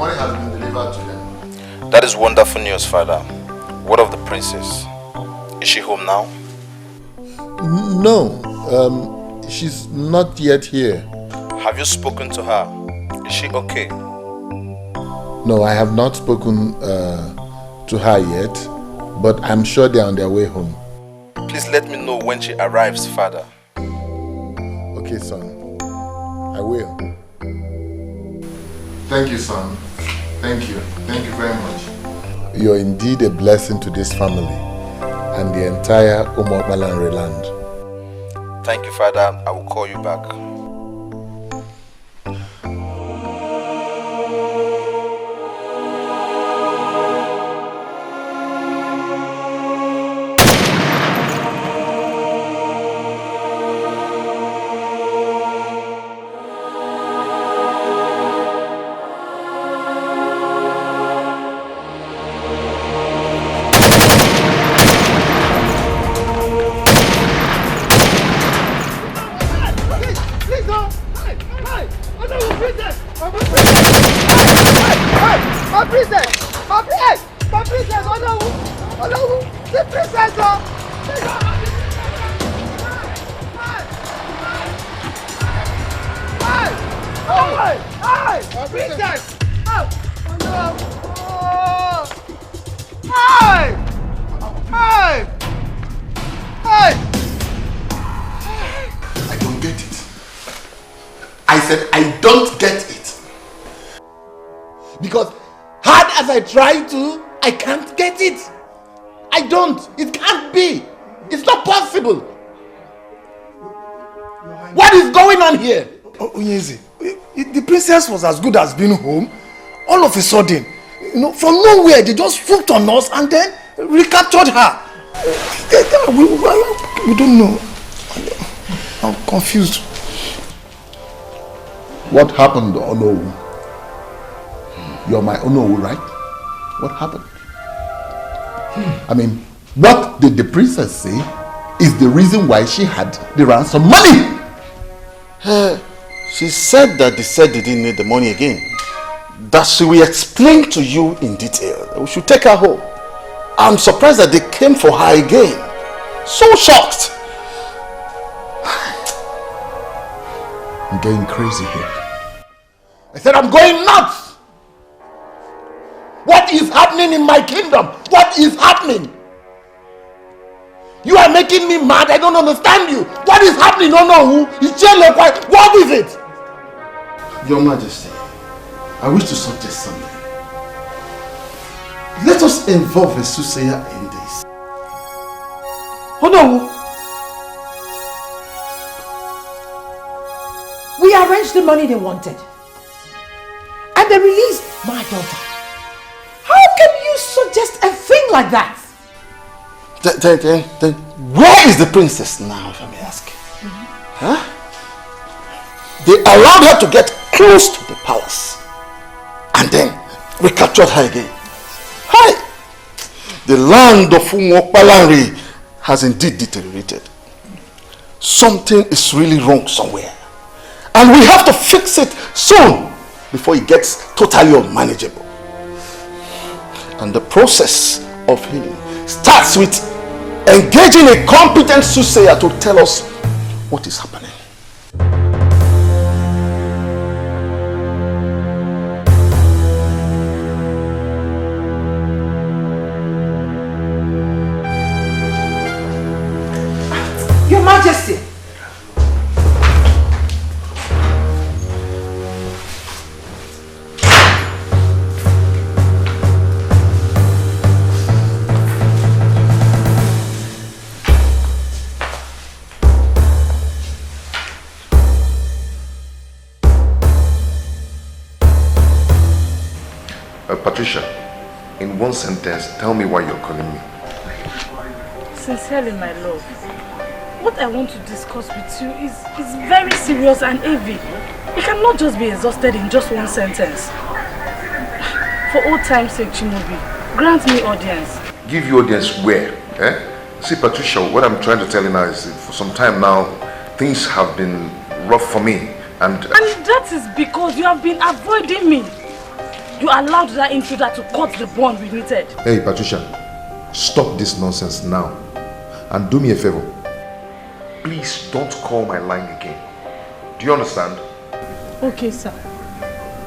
money has been delivered to them. That is wonderful news, Father. What of the princess? Is she home now? No, she's not yet here. Have you spoken to her? Is she okay? No, I have not spoken to her yet, but I'm sure they're on their way home. Please let me know when she arrives, Father. Okay, son. I will. Thank you, son. Thank you. Thank you very much. You're indeed a blessing to this family and the entire Umokbalanre land. Thank you, Father. I will call you back. I try to, I can't get it. I don't. It can't be. It's not possible. What is going on here? Ugezu, the princess was as good as being home. All of a sudden, from nowhere, they just swooped on us and then recaptured her. We don't know. I'm confused. What happened, Onowu? You're my Onowu, right? What happened? I mean, what did the princess say is the reason why she had the ransom money? She said that they said they didn't need the money again. That she will explain to you in detail. We should take her home. I'm surprised that they came for her again. So shocked. I'm getting crazy here. I said I'm going nuts. What is happening in my kingdom? What is happening? You are making me mad. I don't understand you. What is happening? Oh no, what is it? Your Majesty, I wish to suggest something. Let us involve a soothsayer in this. Oh no! We arranged the money they wanted. And they released my daughter. How can you suggest a thing like that? Then where is the princess now, if I may ask? Huh? They allowed her to get close to the palace and then recaptured her again. Hi! The land of Umokbalanre has indeed deteriorated. Something is really wrong somewhere. And we have to fix it soon before it gets totally unmanageable. And the process of healing starts with engaging a competent soothsayer to tell us what is happening. Your Majesty. Patricia, in one sentence, tell me why you're calling me. Sincerely, my love, what I want to discuss with you is very serious and heavy. You cannot just be exhausted in just one sentence. For old time's sake, Chinobi, grant me audience. Give you audience where? See, Patricia, what I'm trying to tell you now is that for some time now, things have been rough for me. And that is because you have been avoiding me. You allowed that intruder to cut the bond we needed. Hey, Patricia, stop this nonsense now. And do me a favor. Please don't call my line again. Do you understand? Okay, sir.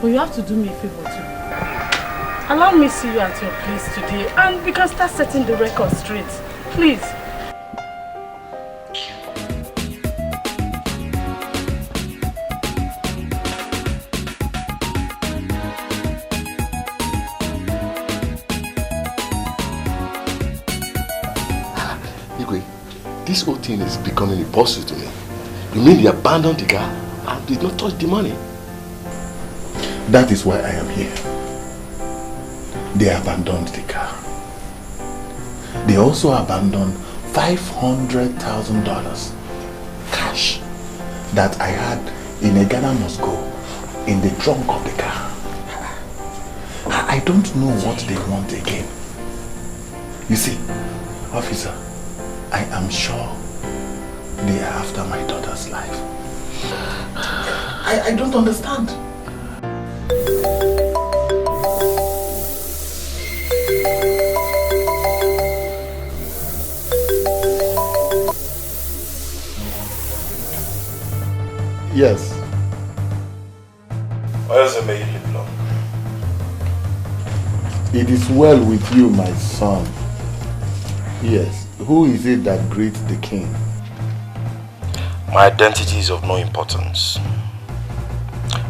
But you have to do me a favor too. Allow me to see you at your place today and we can start setting the record straight. Please. This whole thing is becoming a puzzle to me. You mean they abandoned the car and did not touch the money? That is why I am here. They abandoned the car. They also abandoned $500,000 cash that I had in a Ghana must go in the trunk of the car. I don't know what they want again. You see, officer, I am sure they are after my daughter's life. I don't understand. Yes. Why does it make you look? It is well with you, my son. Yes. Who is it that greets the king? My identity is of no importance.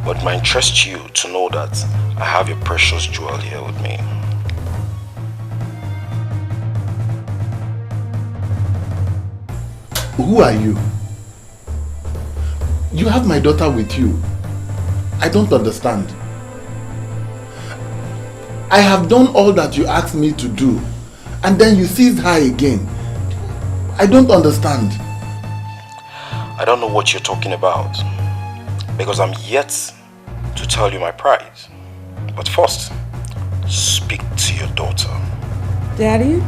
But it might interest you to know that I have your precious jewel here with me. Who are you? You have my daughter with you. I don't understand. I have done all that you asked me to do, and then you seized her again. I don't understand. I don't know what you're talking about, because I'm yet to tell you my prize. But first, speak to your daughter. Daddy?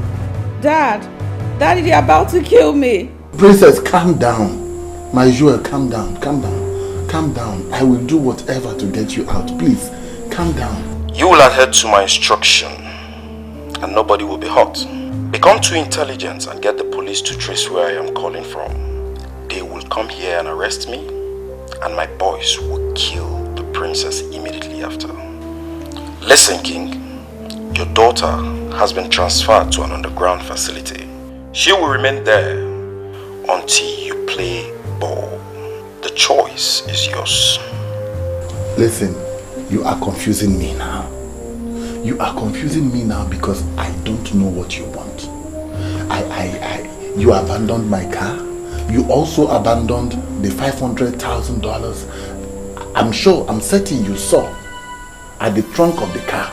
Daddy, they're about to kill me. Princess, calm down. My jewel, calm down, calm down, calm down. I will do whatever to get you out. Please, calm down. You will adhere to my instruction, and nobody will be hurt. Become too intelligent and get the police to trace where I am calling from. They will come here and arrest me, and my boys will kill the princess immediately after. Listen, King. Your daughter has been transferred to an underground facility. She will remain there until you play ball. The choice is yours. Listen, you are confusing me now. You are confusing me now because I don't know what you want. You abandoned my car. You also abandoned the $500,000. I'm certain you saw at the trunk of the car.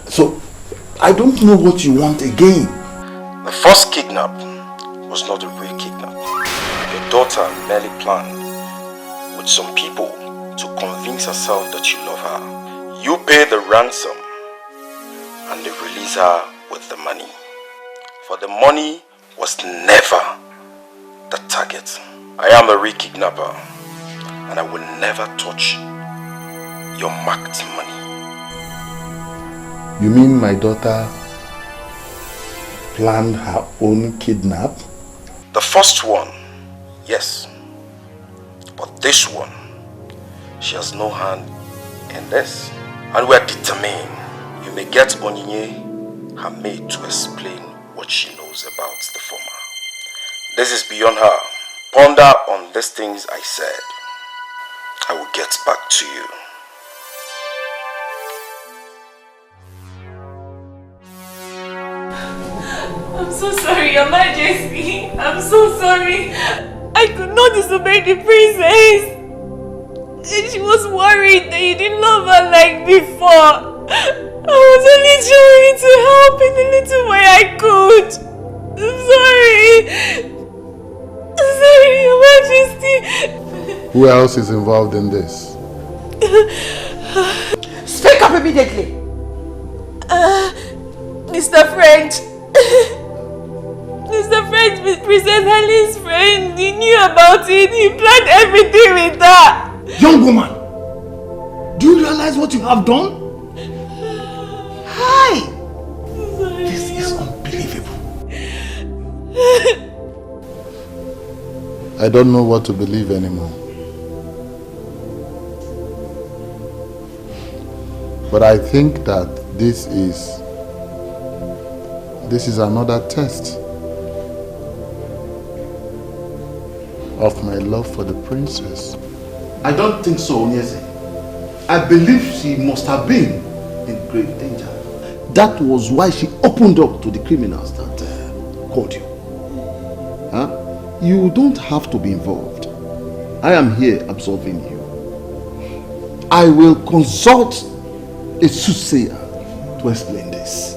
So, I don't know what you want again. The first kidnap was not a real kidnap. Your daughter merely planned with some people to convince herself that you love her. You pay the ransom and they release her with the money. For the money was never the target. I am the real kidnapper and I will never touch your marked money. You mean my daughter planned her own kidnap? The first one, yes. But this one, she has no hand in this. And we are determined. You may get Onny, her maid, to explain what she knows about the former. This is beyond her. Ponder on these things I said. I will get back to you. I'm so sorry, Your Majesty. I'm so sorry. I could not disobey the princess. And she was worried that you didn't love her like before. I was only trying to help in the little way I could. I'm sorry. I'm sorry, Your Majesty. Who else is involved in this? Speak up immediately. Mr. French. Mr. French, Princess Helen's friend. He knew about it. He planned everything with her. Young woman, do you realize what you have done? I don't know what to believe anymore. But I think that this is another test of my love for the princess. I don't think so, Onyeze. I believe she must have been in great danger. That was why she opened up to the criminals that called you. Huh? You don't have to be involved. I am here absolving you. I will consult a soothsayer to explain this.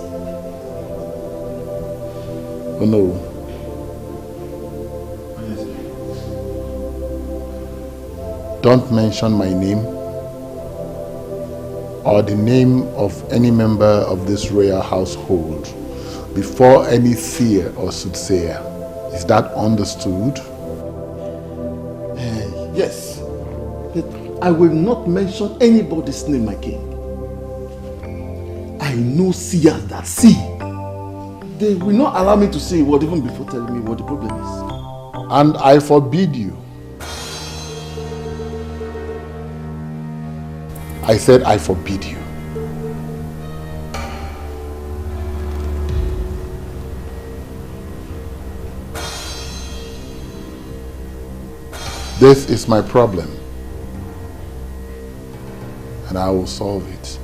Oh no. Don't mention my name or the name of any member of this royal household before any seer or soothsayer. Is that understood? Yes. But I will not mention anybody's name, my king. I know seers that see. They will not allow me to say a word even before telling me what the problem is. And I forbid you. I said I forbid you. This is my problem, and I will solve it.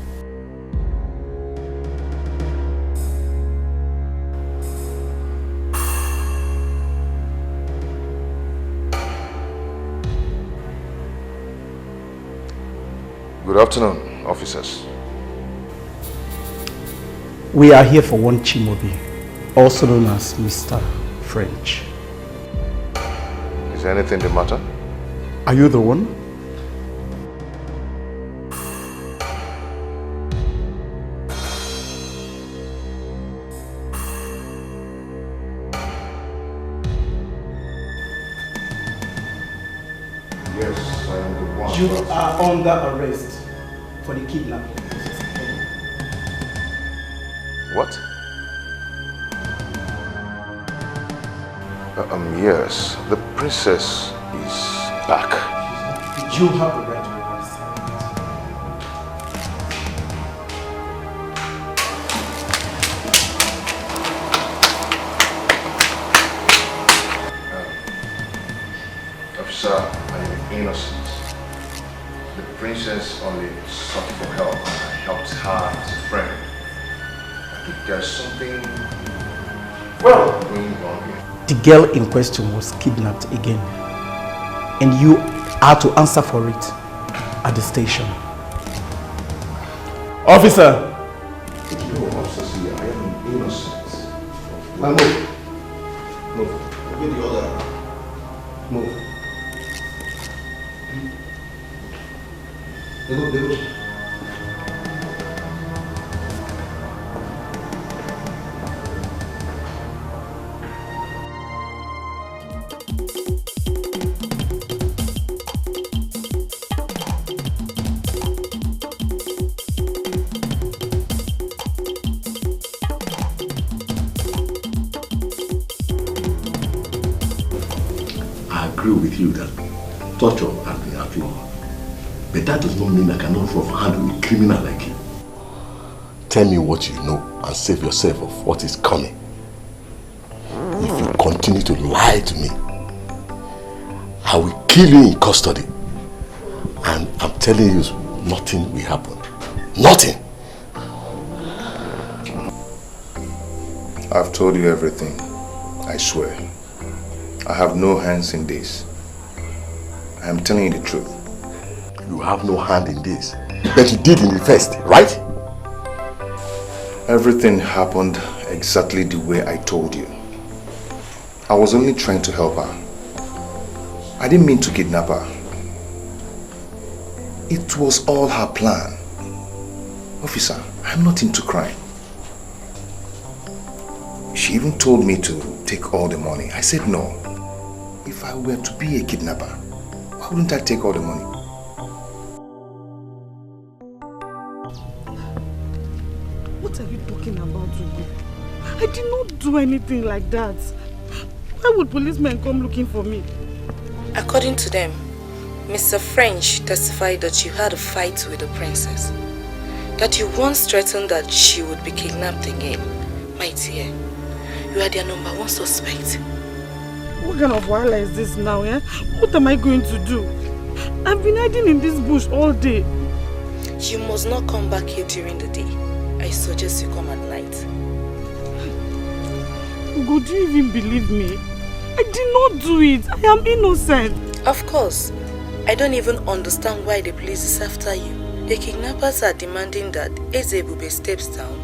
Good afternoon, officers. We are here for one Chimobi, also known as Mr. French. Is anything the matter? Are you the one? Yes, I am the one. You are under arrest for the kidnapping. What? Yes, the princess is back. You have the right to remain silent. Officer, I am innocent. The princess only sought for help and I helped her as a friend. I think there's something going wrong here. The girl in question was kidnapped again, and you are to answer for it at the station. Officer! No, officer, see, I am innocent. Now move. Move. Obey the order. Move. They go. With you that torture has been outlawed, but that does not mean I cannot handle a criminal like you. Tell me what you know and save yourself of what is coming. If you continue to lie to me, I will kill you in custody. And I'm telling you, nothing will happen. Nothing. I've told you everything, I swear. I have no hands in this. I am telling you the truth. You have no hand in this, but you did in the first, right? Everything happened exactly the way I told you. I was only trying to help her. I didn't mean to kidnap her. It was all her plan. Officer, I'm not into crime. She even told me to take all the money. I said no. If I were to be a kidnapper, why wouldn't I take all the money? What are you talking about, Ugo? I did not do anything like that. Why would policemen come looking for me? According to them, Mr. French testified that you had a fight with the princess. That you once threatened that she would be kidnapped again. My dear, you are their #1 suspect. What kind of wahala is this now, eh? What am I going to do? I've been hiding in this bush all day. You must not come back here during the day. I suggest you come at night. Ugo, do you even believe me? I did not do it. I am innocent. Of course. I don't even understand why the police is after you. The kidnappers are demanding that Ezebube steps down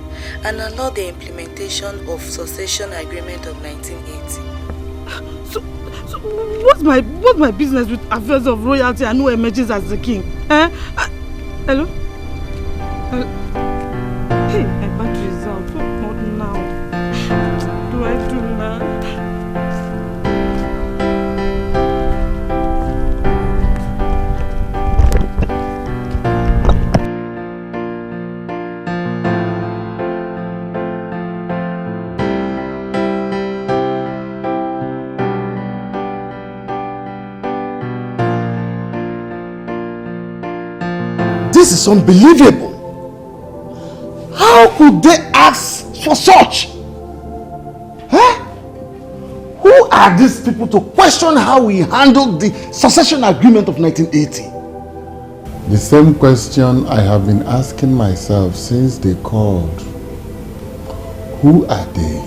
and allow the implementation of succession agreement of 1980. So what's my business with affairs of royalty and who emerges as the king? Eh? Hello? Hey, my battery is out. Not now. What do I do now? This is unbelievable. How could they ask for such? Huh? Who are these people to question how we handled the succession agreement of 1980? The same question I have been asking myself since they called. Who are they?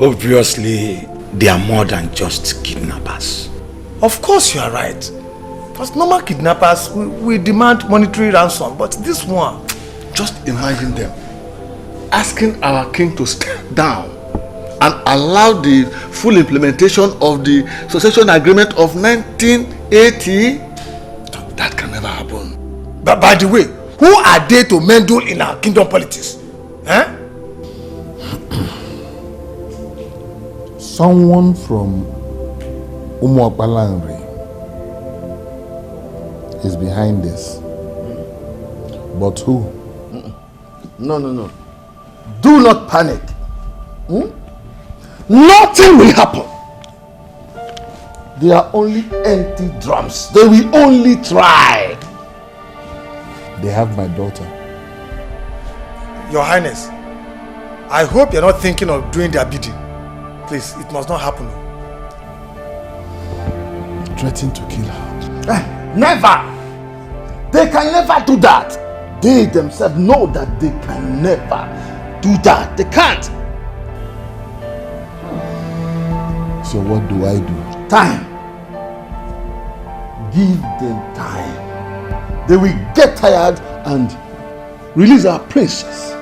Obviously, they are more than just kidnappers. Of course you are right. Because normal kidnappers, we demand monetary ransom, but this one... Just imagine them asking our king to step down and allow the full implementation of the succession agreement of 1980. That can never happen. But by the way, who are they to meddle in our kingdom politics? Eh? Someone from Umuapalanri is behind this. But who? No. Do not panic. Nothing will happen. They are only empty drums. They will only try. They have my daughter. Your Highness, I hope you're not thinking of doing their bidding. Please, it must not happen. Threatening to kill her. Never. They can never do that. They themselves know that they can never do that. They can't. So what do I do? Time. Give them time. They will get tired and release our princess.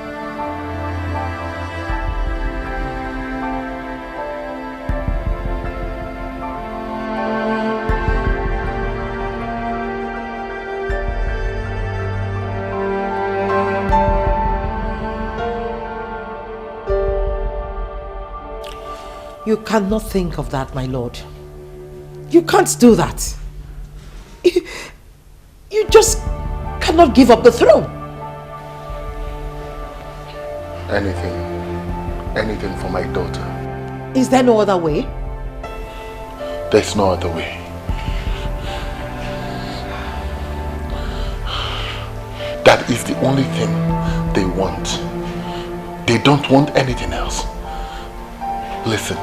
You cannot think of that, my lord. You can't do that. You just cannot give up the throne. Anything for my daughter. Is there no other way? There's no other way. That is the only thing they want. They don't want anything else. Listen,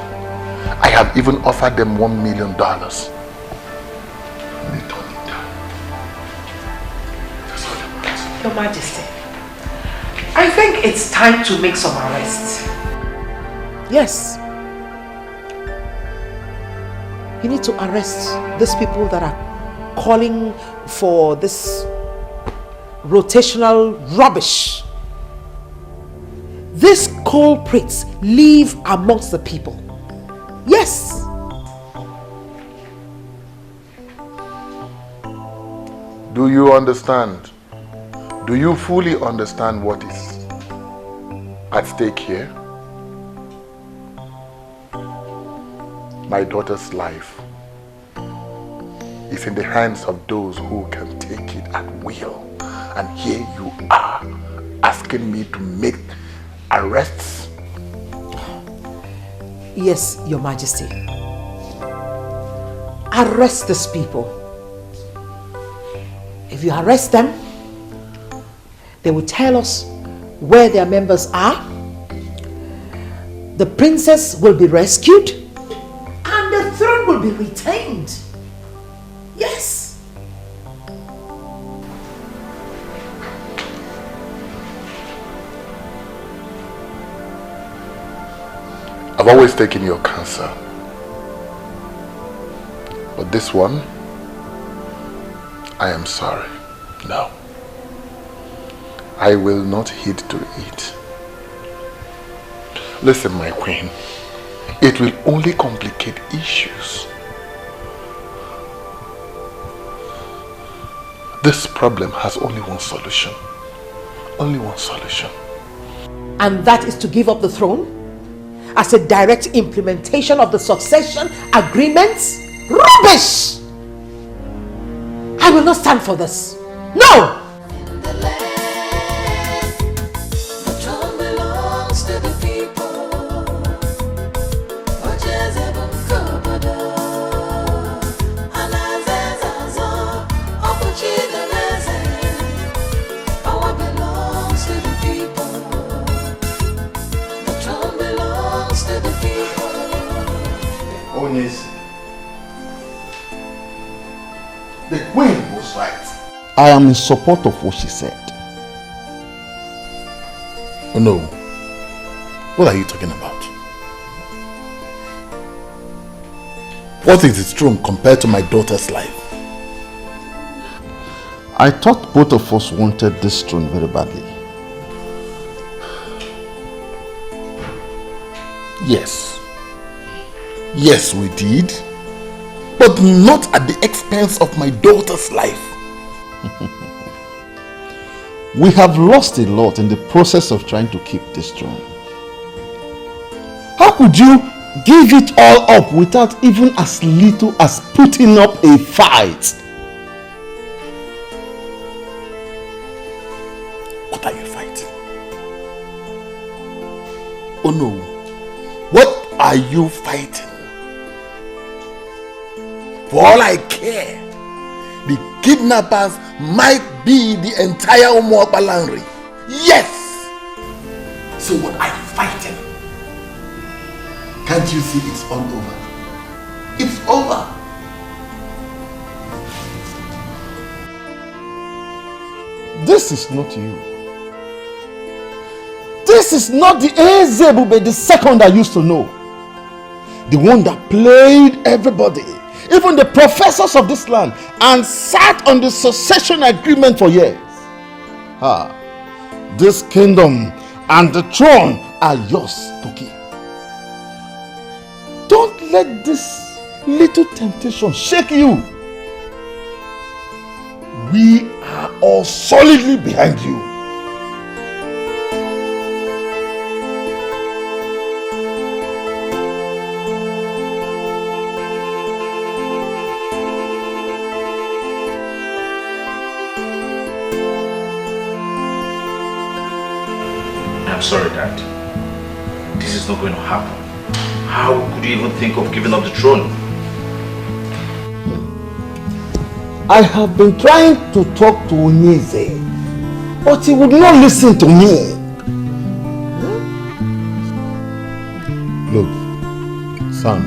I have even offered them $1 million. They don't need that. That's all they want. Your Majesty, I think it's time to make some arrests. Yes. You need to arrest these people that are calling for this rotational rubbish. These culprits live amongst the people. Yes. Do you understand? Do you fully understand what is at stake here? My daughter's life is in the hands of those who can take it at will. And here you are asking me to make arrests. Yes, Your Majesty. Arrest these people. If you arrest them, they will tell us where their members are. The princess will be rescued and the throne will be retained. Yes. I've always taken your counsel. But this one, I am sorry. No. I will not heed to it. Listen, my queen. It will only complicate issues. This problem has only one solution. Only one solution. And that is to give up the throne as a direct implementation of the succession agreements? Rubbish! I will not stand for this. No! The queen was right. I am in support of what she said. Oh no. What are you talking about? What is its throne compared to my daughter's life? I thought both of us wanted this throne very badly. Yes. Yes, we did. But not at the expense of my daughter's life. We have lost a lot in the process of trying to keep this throne. How could you give it all up without even as little as putting up a fight? What are you fighting? Oh no. What are you fighting? For all I care, the kidnappers might be the entire Umuokpalanri. Yes! So what are you fighting? Can't you see it's all over? It's over. This is not you. This is not the Ezebube the second I used to know. The one that played everybody, even the professors of this land, and sat on the succession agreement for years. This kingdom and the throne are yours to keep. Don't let this little temptation shake you. We are all solidly behind you. I'm sorry, Dad. This is not going to happen. How could you even think of giving up the throne? I have been trying to talk to Onyeze, but he would not listen to me. Look, son,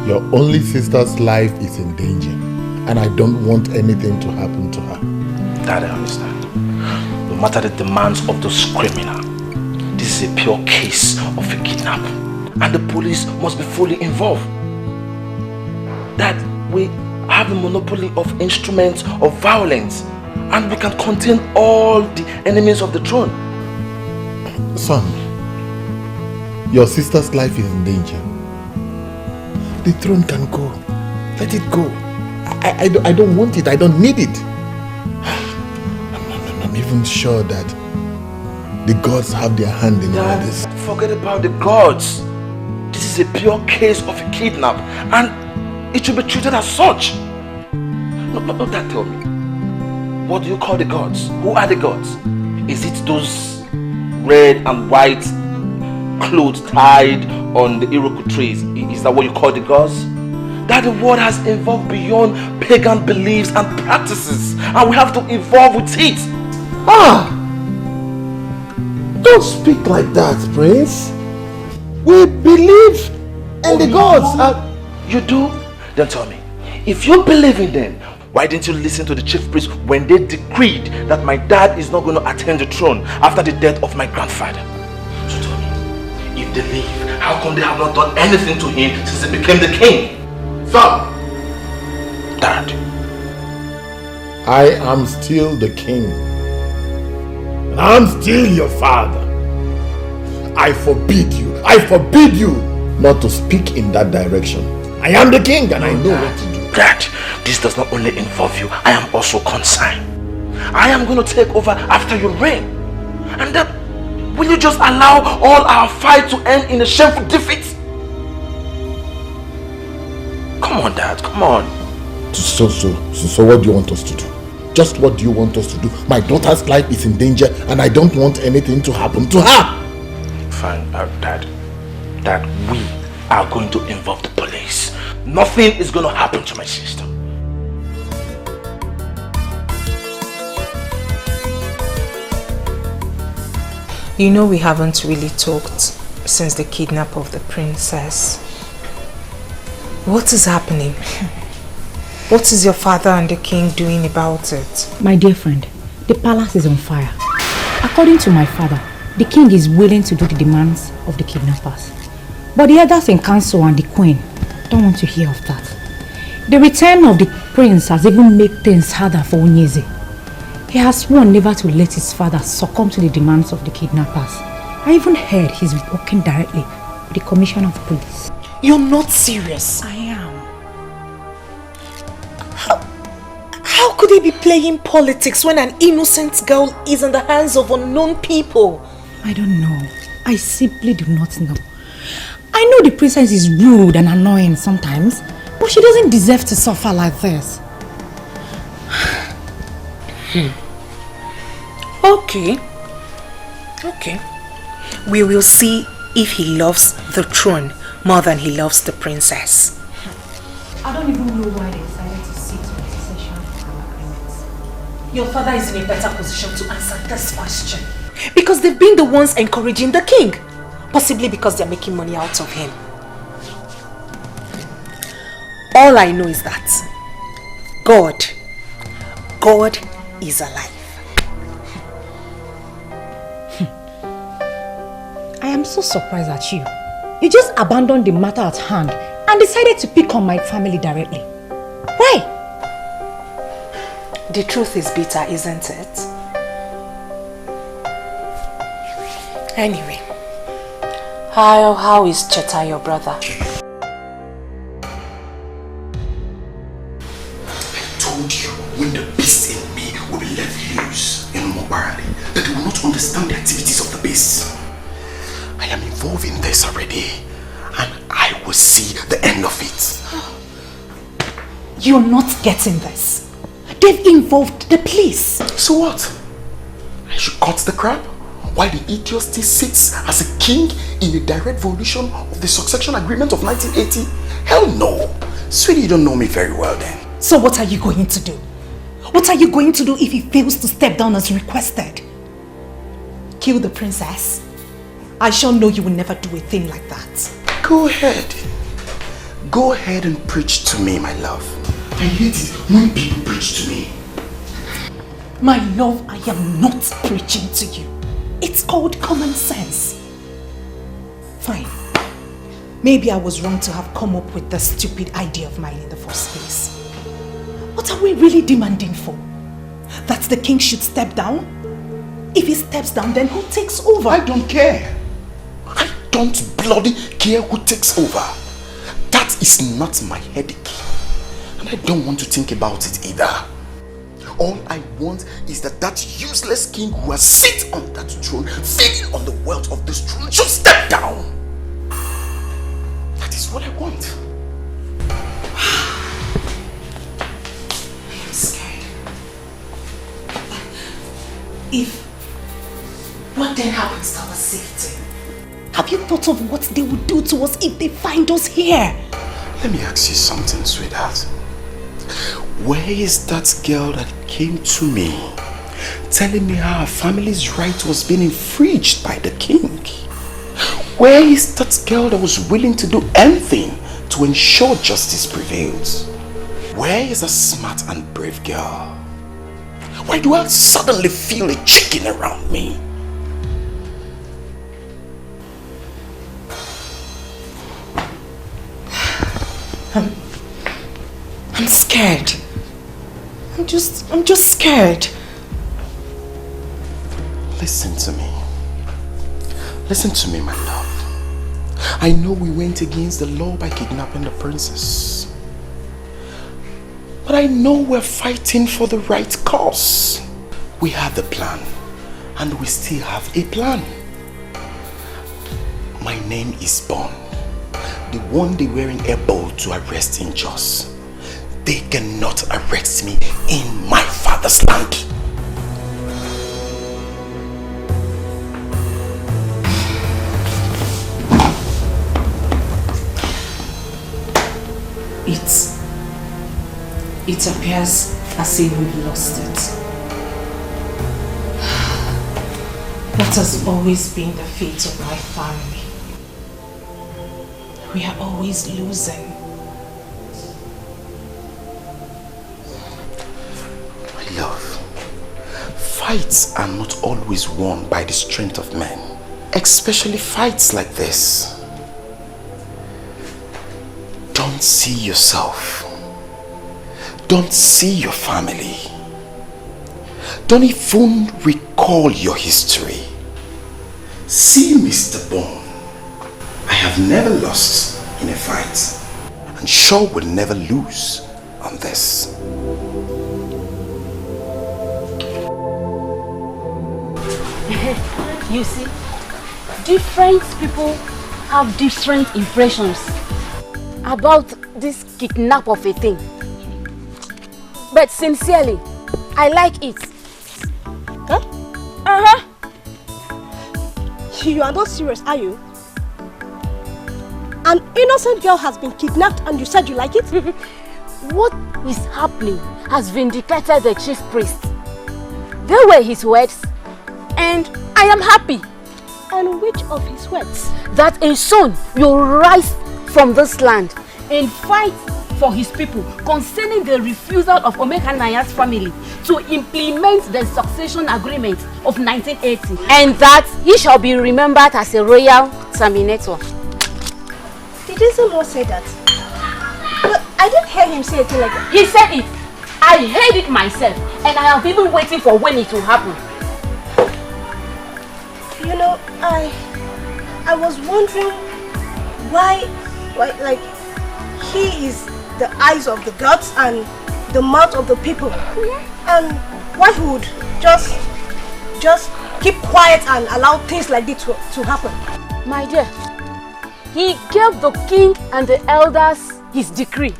your only sister's life is in danger, and I don't want anything to happen to her. Dad, I understand. No matter the demands of those criminals, this is a pure case of a kidnap, and the police must be fully involved. Dad, we have the monopoly of instruments of violence, and we can contain all the enemies of the throne. Son, your sister's life is in danger. The throne can go. Let it go. I don't want it. I don't need it. I'm even sure that the gods have their hand in all this. Forget about the gods. This is a pure case of a kidnap, and it should be treated as such. No, Dad, tell me. What do you call the gods? Who are the gods? Is it those red and white clothes tied on the Iroku trees. Is that what you call the gods? That the world has evolved beyond pagan beliefs and practices, and we have to evolve with it. Don't speak like that, Prince. We believe in the gods. You do? Then tell me, if you believe in them, why didn't you listen to the chief priest when they decreed that my dad is not going to attain the throne after the death of my grandfather? So tell me, if they leave, how come they have not done anything to him since he became the king? Son! Dad. I am still the king. And I'm still your father. I forbid you not to speak in that direction. I am the king and I know what to do. Dad, this does not only involve you, I am also concerned. I am going to take over after your reign. And then, will you just allow all our fight to end in a shameful defeat? Come on, Dad, come on. So what do you want us to do? Just what do you want us to do? My daughter's life is in danger and I don't want anything to happen to her. Fine, Dad, we are going to involve the police. Nothing is going to happen to my sister. You know we haven't really talked since the kidnap of the princess. What is happening? What is your father and the king doing about it? My dear friend, the palace is on fire. According to my father, the king is willing to do the demands of the kidnappers. But the others in council and the queen don't want to hear of that. The return of the prince has even made things harder for Ugezu. He has sworn never to let his father succumb to the demands of the kidnappers. I even heard he's working directly with the commissioner of police. You're not serious. I am. How could he be playing politics when an innocent girl is in the hands of unknown people? I don't know. I simply do not know. I know the princess is rude and annoying sometimes, but she doesn't deserve to suffer like this. Okay. We will see if he loves the throne more than he loves the princess. I don't even know why they decided to sit on the succession agreements. Your father is in a better position to answer this question. Because they've been the ones encouraging the king. Possibly because they're making money out of him. All I know is that God is alive. I am so surprised at you. You just abandoned the matter at hand and decided to pick on my family directly. Why? The truth is bitter, isn't it? Anyway, how is Cheta, your brother? I told you, when the beast in me will be let loose in Mobarali, that they will not understand the activities of the beast. I am involved in this already, and I will see the end of it. You're not getting this. They've involved the police. So what? I should cut the crap? While the idiot still sits as a king in a direct violation of the succession agreement of 1980? Hell no. Sweetie, you don't know me very well then. So what are you going to do? What are you going to do if he fails to step down as requested? Kill the princess? I sure know you will never do a thing like that. Go ahead. Go ahead and preach to me, my love. I hate it when people preach to me. My love, I am not preaching to you. It's called common sense. Fine. Maybe I was wrong to have come up with the stupid idea of mine in the first place. What are we really demanding for? That the king should step down? If he steps down, then who takes over? I don't care. I don't bloody care who takes over. That is not my headache. And I don't want to think about it either. All I want is that useless king who has sit on that throne, feeding on the wealth of this throne, should step down. That is what I want. I'm scared. What then happens to our safety? Have you thought of what they would do to us if they find us here? Let me ask you something, sweetheart. Where is that girl that came to me telling me how her family's right was being infringed by the king? Where is that girl that was willing to do anything to ensure justice prevails? Where is a smart and brave girl? Why do I suddenly feel a chicken around me? I'm scared. I'm just scared. Listen to me. Listen to me, my love. I know we went against the law by kidnapping the princess. But I know we're fighting for the right cause. We have the plan, and we still have a plan. My name is Bond, the one they were able to arrest in Jos. They cannot arrest me in my father's land. It appears as if we've lost it. That has always been the fate of my family. We are always losing. My love, fights are not always won by the strength of men, especially fights like this. Don't see yourself. Don't see your family. Don't even recall your history. See Mr. Bone. I have never lost in a fight, and sure will never lose on this. You see, different people have different impressions about this kidnap of a thing. But sincerely, I like it. Huh? You are not serious, are you? An innocent girl has been kidnapped and you said you like it? What is happening has vindicated the chief priest. They were his words, and I am happy. And which of his words? That a son will rise from this land and fight for his people concerning the refusal of Omekannaya's family to implement the succession agreement of 1980, and that he shall be remembered as a royal terminator. Did Izumo say that? But I didn't hear him say anything like that. He said it. I heard it myself, and I have been waiting for when it will happen. You know, I was wondering why like he is the eyes of the gods and the mouth of the people, and why he would just keep quiet and allow things like this to happen. My dear, he gave the king and the elders his decree,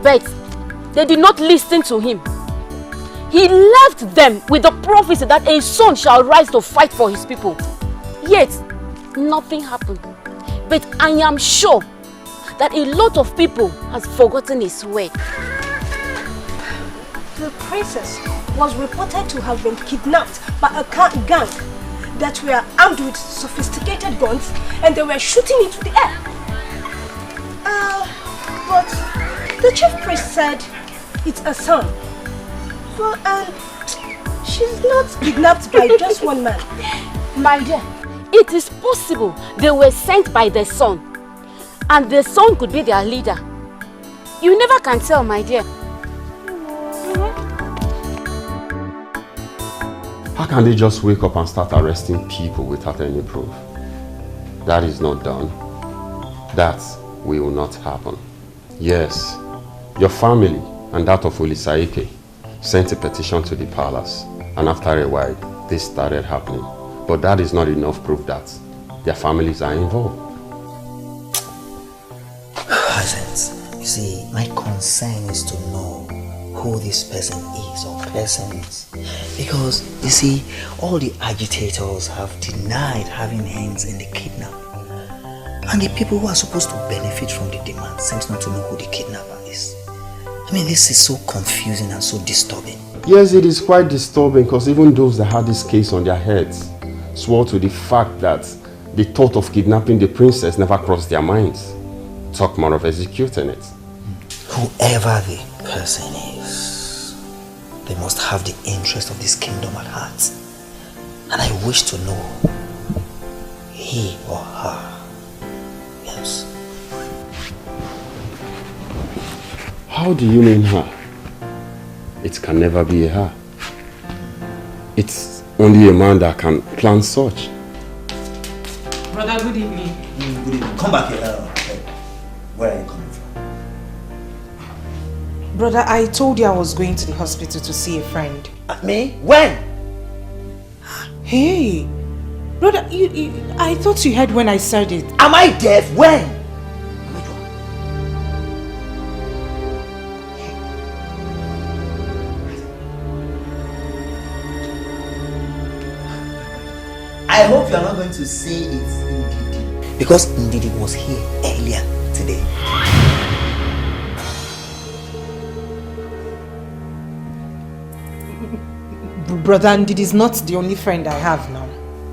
but they did not listen to him. He left them with the prophecy that a son shall rise to fight for his people. Yet, nothing happened. But I am sure that a lot of people has forgotten his word. The princess was reported to have been kidnapped by a gang that were armed with sophisticated guns, and they were shooting into the air. But the chief priest said it's a son. Well, she's not kidnapped by just one man. My dear, it is possible they were sent by the son, and the son could be their leader. You never can tell, my dear. How can they just wake up and start arresting people without any proof? That is not done. That will not happen. Yes, your family and that of Olisaike sent a petition to the palace, and after a while, this started happening. But that is not enough proof that their families are involved. You see, my concern is to know who this person is or persons. Because, you see, all the agitators have denied having hands in the kidnap. And the people who are supposed to benefit from the demand seems not to know who the kidnapper is. I mean, this is so confusing and so disturbing. Yes, it is quite disturbing because even those that had this case on their heads swore to the fact that the thought of kidnapping the princess never crossed their minds. Talk more of executing it. Whoever the person is, they must have the interest of this kingdom at heart. And I wish to know he or her. Yes. How do you mean her? It can never be a her. It's only a man that can plan such. Brother, good evening. Good evening. Come back here. Where are you coming from? Brother, I told you I was going to the hospital to see a friend. Me? When? Hey, brother, I thought you heard when I said it. Am I deaf? When? I hope you are not going to say it's Ndidi. Because Ndidi was here earlier today. Brother, Ndidi is not the only friend I have now.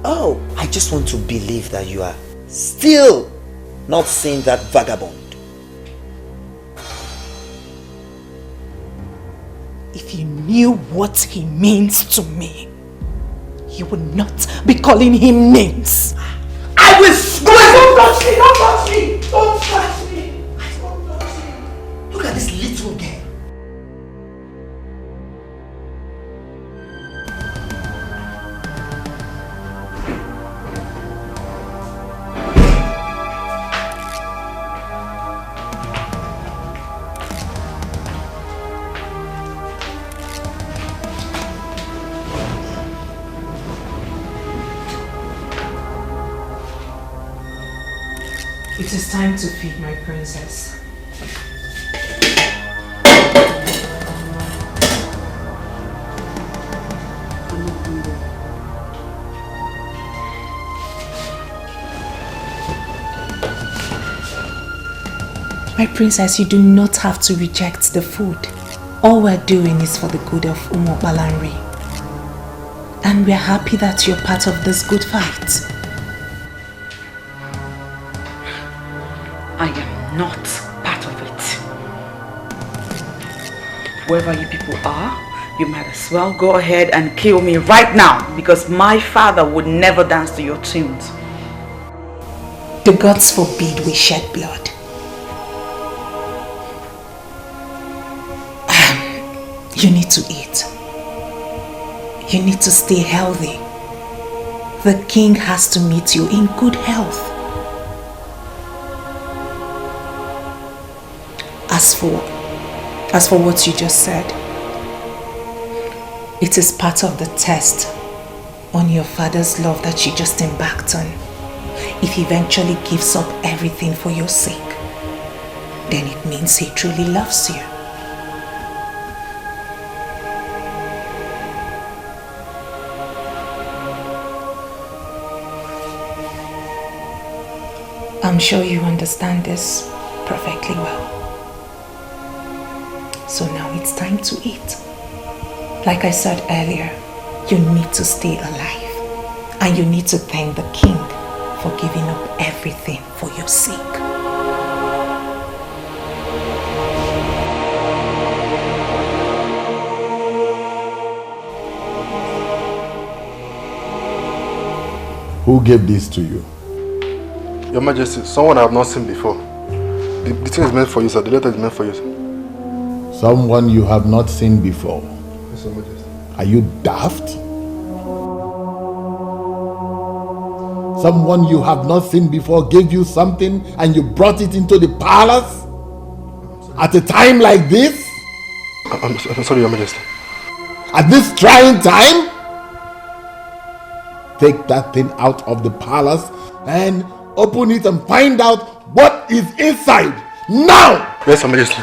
Oh, I just want to believe that you are still not seeing that vagabond. If you knew what he means to me, you would not be calling him names. I will swear! Don't touch me! Don't touch me! Don't touch me! Don't touch me! Look at this little girl. It is time to feed my princess. My princess, you do not have to reject the food. All we're doing is for the good of Umo Balanri. And we're happy that you're part of this good fight. I am not part of it. Whoever you people are, you might as well go ahead and kill me right now because my father would never dance to your tunes. The gods forbid we shed blood. You need to eat. You need to stay healthy. The king has to meet you in good health. As for what you just said, it is part of the test on your father's love that you just embarked on. If he eventually gives up everything for your sake, then it means he truly loves you. I'm sure you understand this perfectly well. So now it's time to eat. Like I said earlier, you need to stay alive. And you need to thank the king for giving up everything for your sake. Who gave this to you? Your Majesty, someone I have not seen before. The thing is meant for you, sir. The letter is meant for you, sir. Someone you have not seen before. Yes, Your Majesty. Are you daft? Someone you have not seen before gave you something and you brought it into the palace? At a time like this? I'm sorry, Your Majesty. At this trying time? Take that thing out of the palace and open it and find out what is inside. Now! Yes, Your Majesty.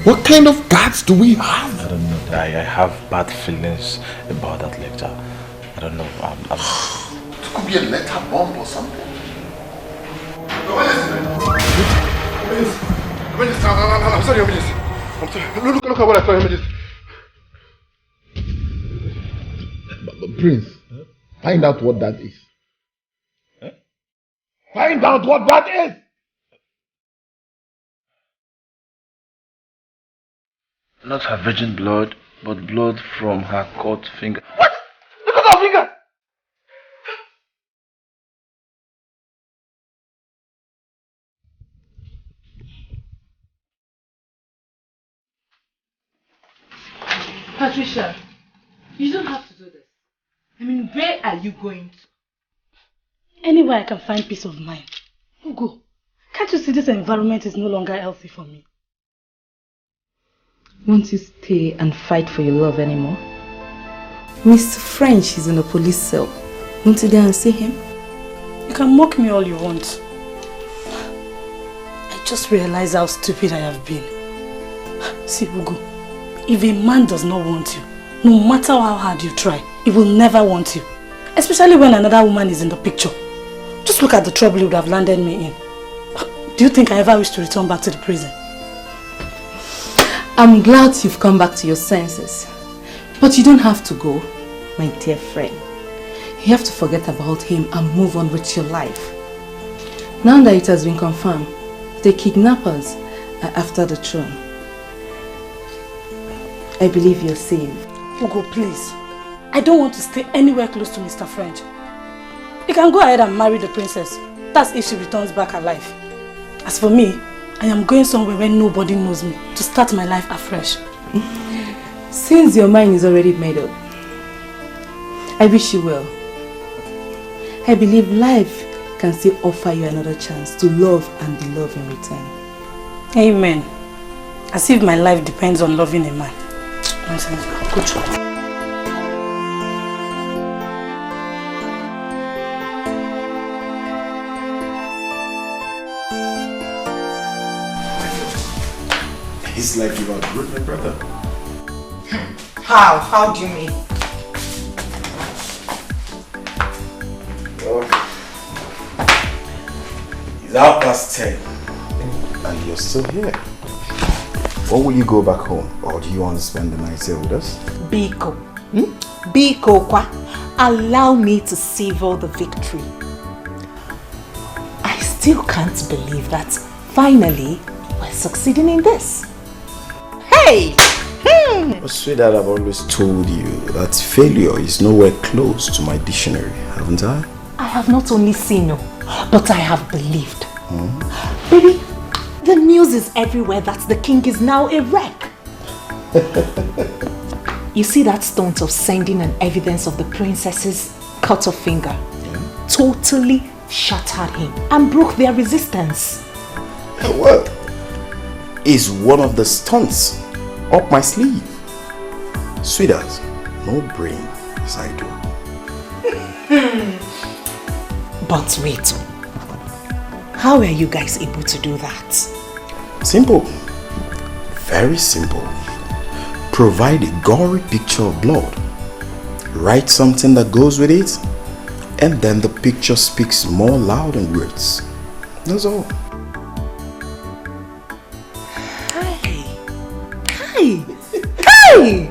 What kind of guards do we have? I don't know. I have bad feelings about that lecture. I don't know. It could be a letter bomb or something. I'm sorry, I'm sorry. Look at what I saw, Emergency. Prince, find out what that is. Find out what that is! Not her virgin blood, but blood from her cut finger. What? Look at her finger! Patricia, you don't have to do this. I mean, where are you going to? Anywhere I can find peace of mind. Go. Can't you see this environment is no longer healthy for me? Won't you stay and fight for your love anymore? Mr. French is in a police cell. Won't you go and see him? You can mock me all you want. I just realized how stupid I have been. See, Ugo, if a man does not want you, no matter how hard you try, he will never want you. Especially when another woman is in the picture. Just look at the trouble you would have landed me in. Do you think I ever wish to return back to the prison? I'm glad you've come back to your senses. But you don't have to go, my dear friend. You have to forget about him and move on with your life. Now that it has been confirmed, the kidnappers are after the throne. I believe you're safe. Ugo, please. I don't want to stay anywhere close to Mr. French. You can go ahead and marry the princess. That's if she returns back alive. As for me, I am going somewhere where nobody knows me to start my life afresh. Since your mind is already made up, I wish you well. I believe life can still offer you another chance to love and be loved in return. Amen. As if my life depends on loving a man. Good job. It's like you outgrew my brother. How? How do you mean? Well, it's 10:30 and you're still here. Or will you go back home? Or do you want to spend the night here with us? Biko. Biko kwa. Allow me to savor the victory. I still can't believe that finally we're succeeding in this. Hey! Oh, sweetheart, I've always told you that failure is nowhere close to my dictionary, haven't I? I have not only seen no, but I have believed. Baby, the news is everywhere that the king is now a wreck. You see that stunt of sending an evidence of the princess's cut off finger? Yeah. Totally shattered him and broke their resistance. Well, it's one of the stunts up my sleeve. Sweetheart, no brain as I do. But wait, how are you guys able to do that? Simple. Very simple. Provide a gory picture of blood. Write something that goes with it, and then the picture speaks more loud than words. That's all. Hey!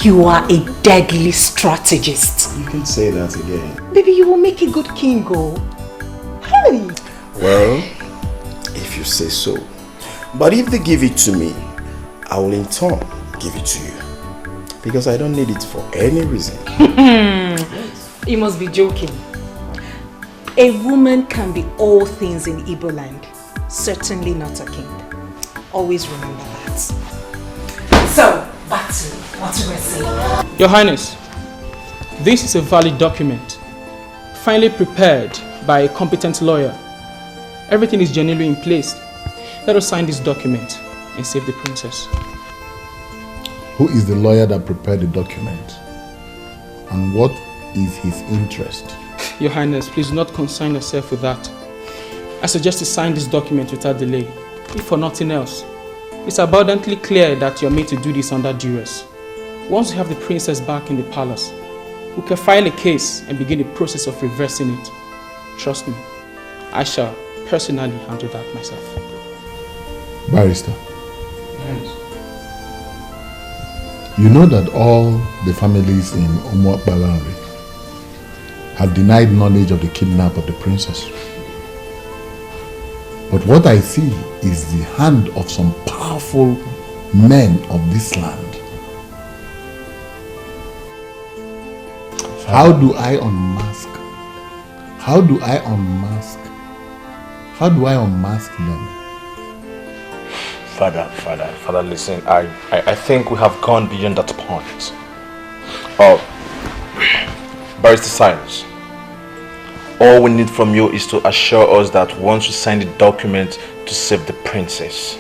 You are a deadly strategist. You can say that again. Baby, you will make a good king, oh. Hey! Well, if you say so. But if they give it to me, I will in turn give it to you. Because I don't need it for any reason. You must be joking. A woman can be all things in Igbo land. Certainly not a king. Always remember that. So, back to what you were saying. Your Highness, this is a valid document, finally prepared by a competent lawyer. Everything is genuinely in place. Let us sign this document and save the princess. Who is the lawyer that prepared the document? And what is his interest? Your Highness, please do not concern yourself with that. I suggest you sign this document without delay. If for nothing else, it's abundantly clear that you are made to do this under duress. Once we have the princess back in the palace, we can file a case and begin the process of reversing it. Trust me, I shall personally handle that myself. Barrister. Yes. You know that all the families in Umuakbalanri have denied knowledge of the kidnap of the princess. But what I see is the hand of some powerful men of this land. How do I unmask? How do I unmask? How do I unmask them? Father, listen, I think we have gone beyond that point. Oh, Barrister Science, all we need from you is to assure us that once you sign the document to save the princess,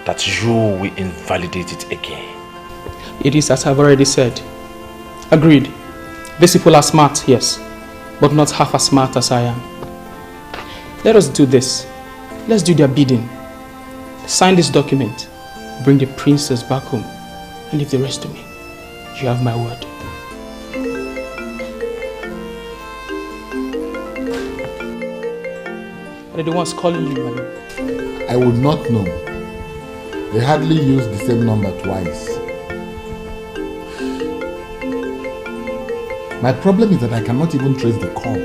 that you will invalidate it again. It is as I've already said. Agreed. These people are smart, yes, but not half as smart as I am. Let us do this. Let's do their bidding. Sign this document, bring the princess back home, and leave the rest to me. You have my word. Are they the ones calling you, madam? I would not know. They hardly use the same number twice. My problem is that I cannot even trace the call.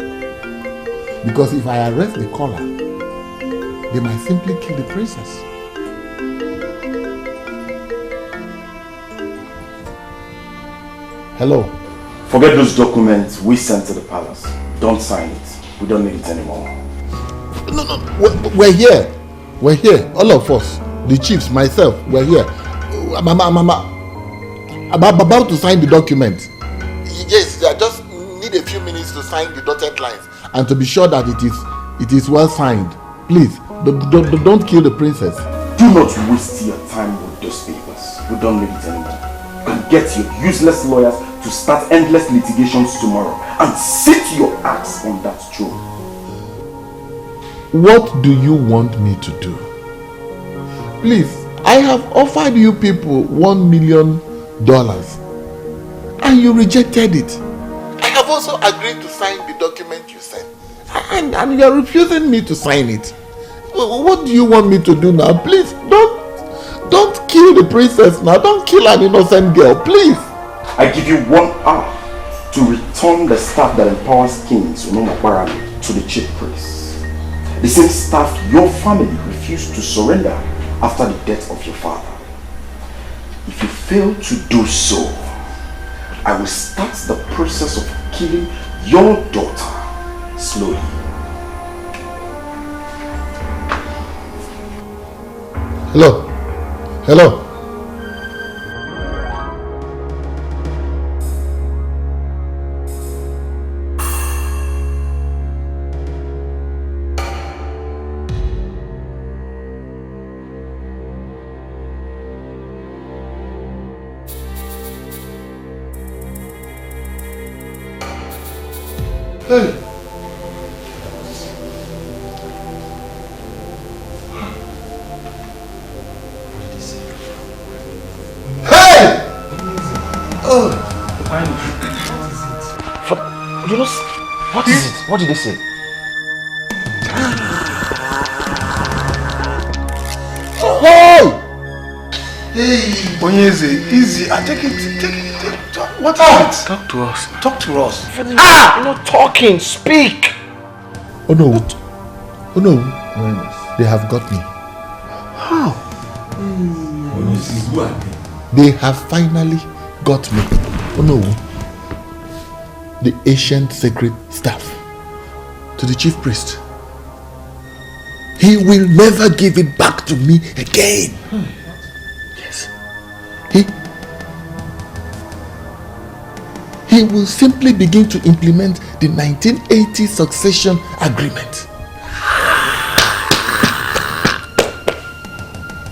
Because if I arrest the caller, they might simply kill the princess. Hello. Forget those documents we sent to the palace. Don't sign it. We don't need it anymore. No. We're here. We're here. All of us. The chiefs, myself, we're here. I'm about to sign the document. Yes, I just need a few minutes to sign the dotted lines and to be sure that it is well signed. Please, don't kill the princess. Do not waste your time with those papers. We don't need it anymore. And get your useless lawyers to start endless litigations tomorrow and sit your ass on that throne. What do you want me to do? Please, I have offered you people $1 million and you rejected it. I have also agreed to sign the document you sent and you are refusing me to sign it. What do you want me to do now? Please, don't kill the princess now. Don't kill an innocent girl, please. I give you 1 hour to return the staff that empowers kings to the chief priest. The same staff your family refused to surrender after the death of your father. If you fail to do so, I will start the process of killing your daughter slowly. Hello. Hey. What is it? What did they say? Hey! Onyeze, easy. Take it. What is it? Talk to us. Talk to us. You're not talking. Speak. Oh no. They have got me. How? They have finally got me. Oh no. The ancient sacred staff to the chief priest. He will never give it back to me again. Yes. He will simply begin to implement the 1980 succession agreement.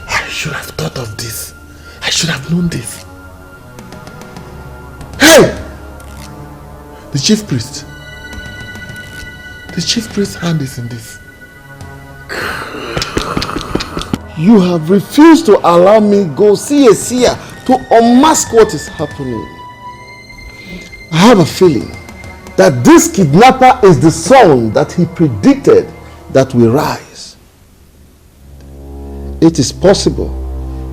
I should have thought of this. I should have known this. Hey! The chief priest. The chief priest's hand is in this. You have refused to allow me go see a seer to unmask what is happening. I have a feeling that this kidnapper is the son that he predicted that will rise. It is possible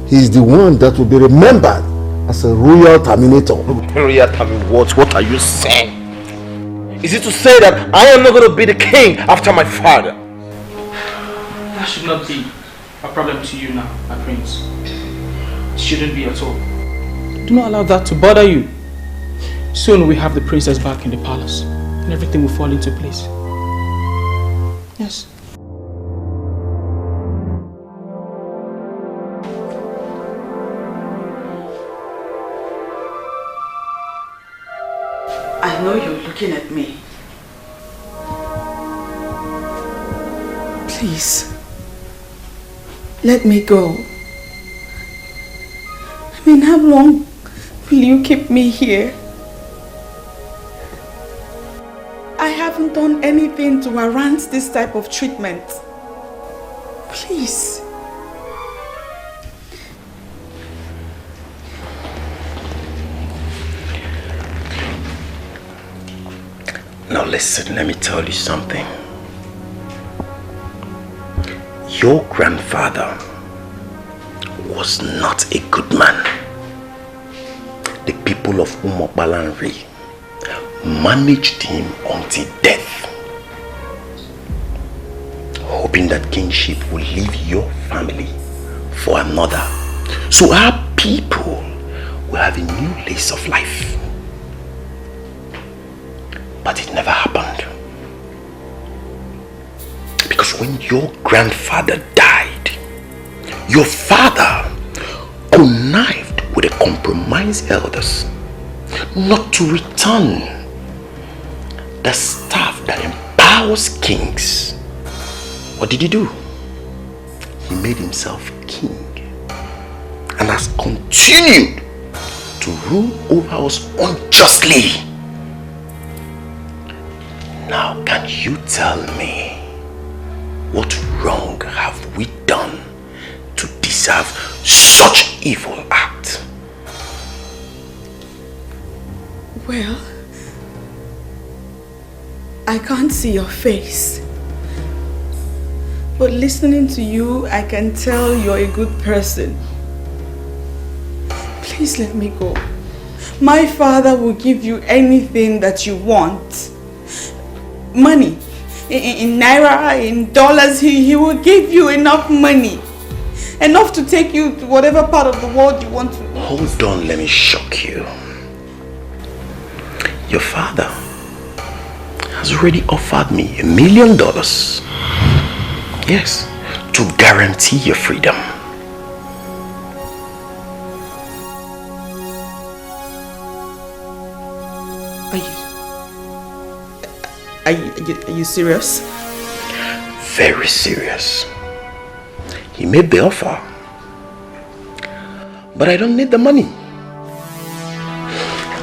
he is the one that will be remembered as a royal terminator. Royal terminator? What are you saying? Is it to say that I am not going to be the king after my father? That should not be a problem to you now, my prince. It shouldn't be at all. Do not allow that to bother you. Soon we have the princess back in the palace and everything will fall into place. Yes. I know you're looking at me. Please, let me go. I mean, how long will you keep me here? I haven't done anything to warrant this type of treatment. Please. Now listen, let me tell you something. Your grandfather was not a good man. The people of Umobalanri managed him until death, hoping that kingship will leave your family for another, so our people will have a new lease of life. But it never happened. Because when your grandfather died, your father connived with the compromised elders not to return the staff that empowers kings. What did he do? He made himself king and has continued to rule over us unjustly. Now, can you tell me what wrong have we done to deserve such evil act? Well, I can't see your face, but listening to you, I can tell you're a good person. Please let me go. My father will give you anything that you want. Money, in naira, in dollars, he will give you enough money. Enough to take you to whatever part of the world you want to. Hold on, let me shock you. Your father has already offered me $1 million. Yes, to guarantee your freedom. Are you serious? Very serious. He made the offer, but I don't need the money.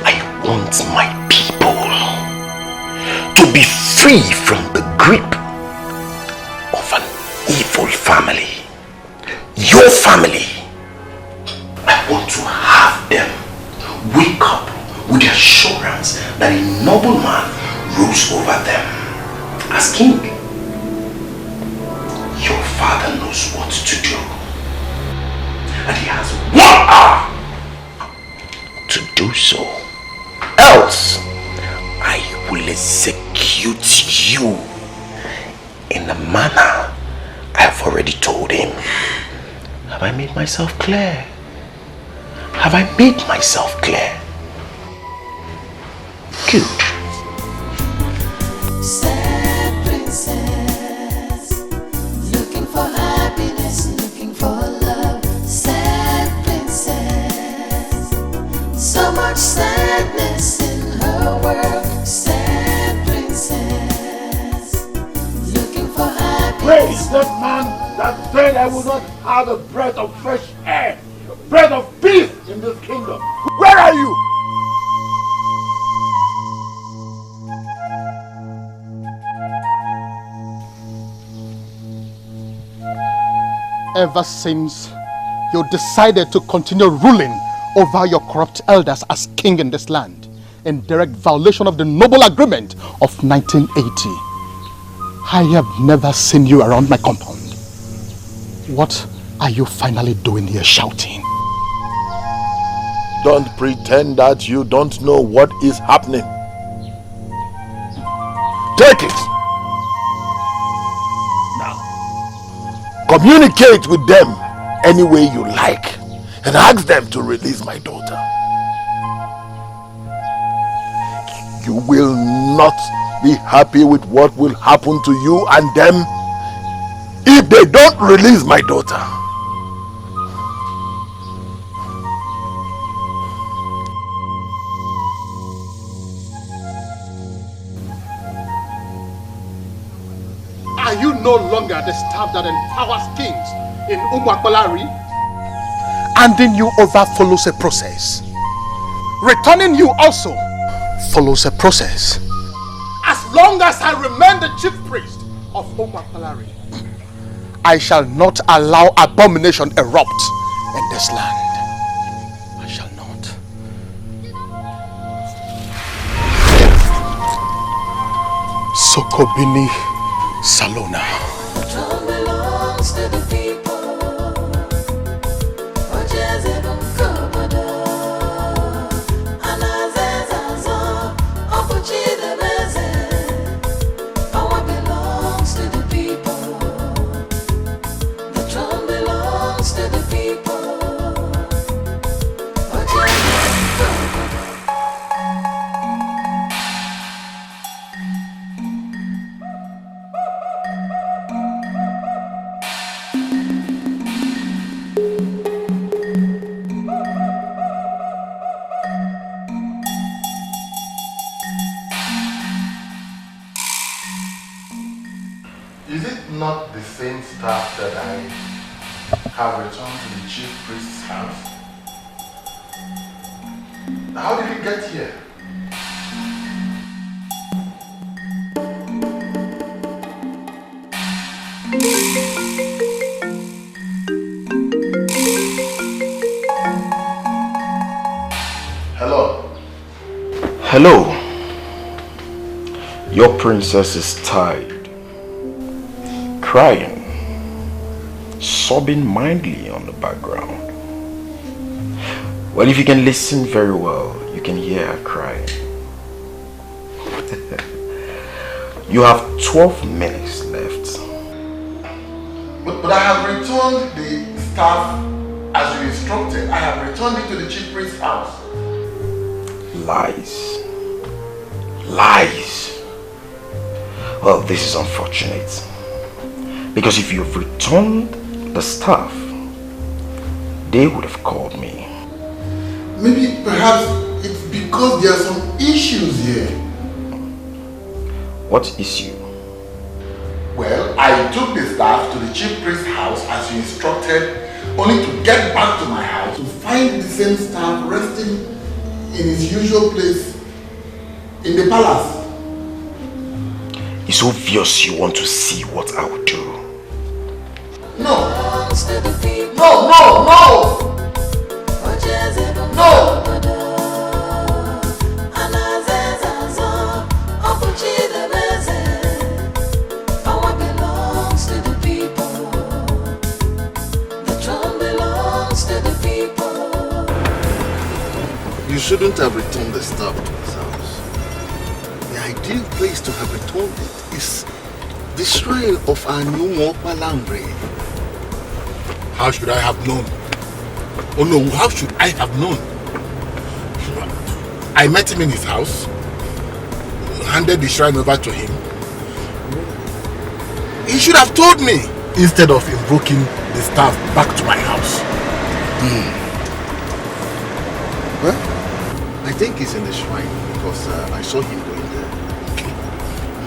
I want my people to be free from the grip of an evil family. Your family. I want to have them wake up with the assurance that a noble man rules over them as king. Your father knows what to do, and he has 1 hour to do so, else I will execute you in the manner I have already told him. Have I made myself clear? Have I made myself clear? Good. Sad princess, looking for happiness, looking for love. Sad princess, so much sadness in her world. Sad princess, looking for happiness. Where is that man that said I would not have a breath of fresh air, breath of peace in this kingdom? Where are you? Ever since you decided to continue ruling over your corrupt elders as king in this land, in direct violation of the noble agreement of 1980. I have never seen you around my compound. What are you finally doing here shouting? Don't pretend that you don't know what is happening. Take it. Now, communicate with them any way you like and ask them to release my daughter. You will not be happy with what will happen to you and them if they don't release my daughter. Are you no longer the staff that empowers kings in Umwakolari? Handing you over follows a process. Returning you also follows a process. As long as I remain the chief priest of Umwakolari, I shall not allow abomination erupt in this land. I shall not. Sokobini Salona. Throne belongs to the people. Ugezu Bunkobodo. Anazezazo. Opuchi the Beze. Power belongs to the people. The throne belongs to the people. Ugezu Bunkobodo. Is it not the same staff that I have returned to the chief priest's house? How did it get here? Hello? Hello. Your princess is tired, crying, sobbing mildly on the background. Well, if you can listen very well, you can hear her crying. You have 12 minutes left. But I have returned the staff as you instructed. I have returned it to the chief priest's house. Lies. Lies. Well, this is unfortunate. Because if you've returned the staff, they would have called me. Maybe perhaps it's because there are some issues here. What issue? Well, I took the staff to the chief priest's house as you instructed, only to get back to my house to find the same staff resting in his usual place in the palace. It's obvious you want to see what I will do. No! No, no, no! No! Power belongs to the people. The throne belongs to the people. You shouldn't have returned the staff to his house. The ideal place to have returned it is the shrine of our new Mopalambre. How should I have known? Oh no, how should I have known? I met him in his house, handed the shrine over to him. He should have told me instead of invoking the staff back to my house. Well, I think he's in the shrine because I saw him going there.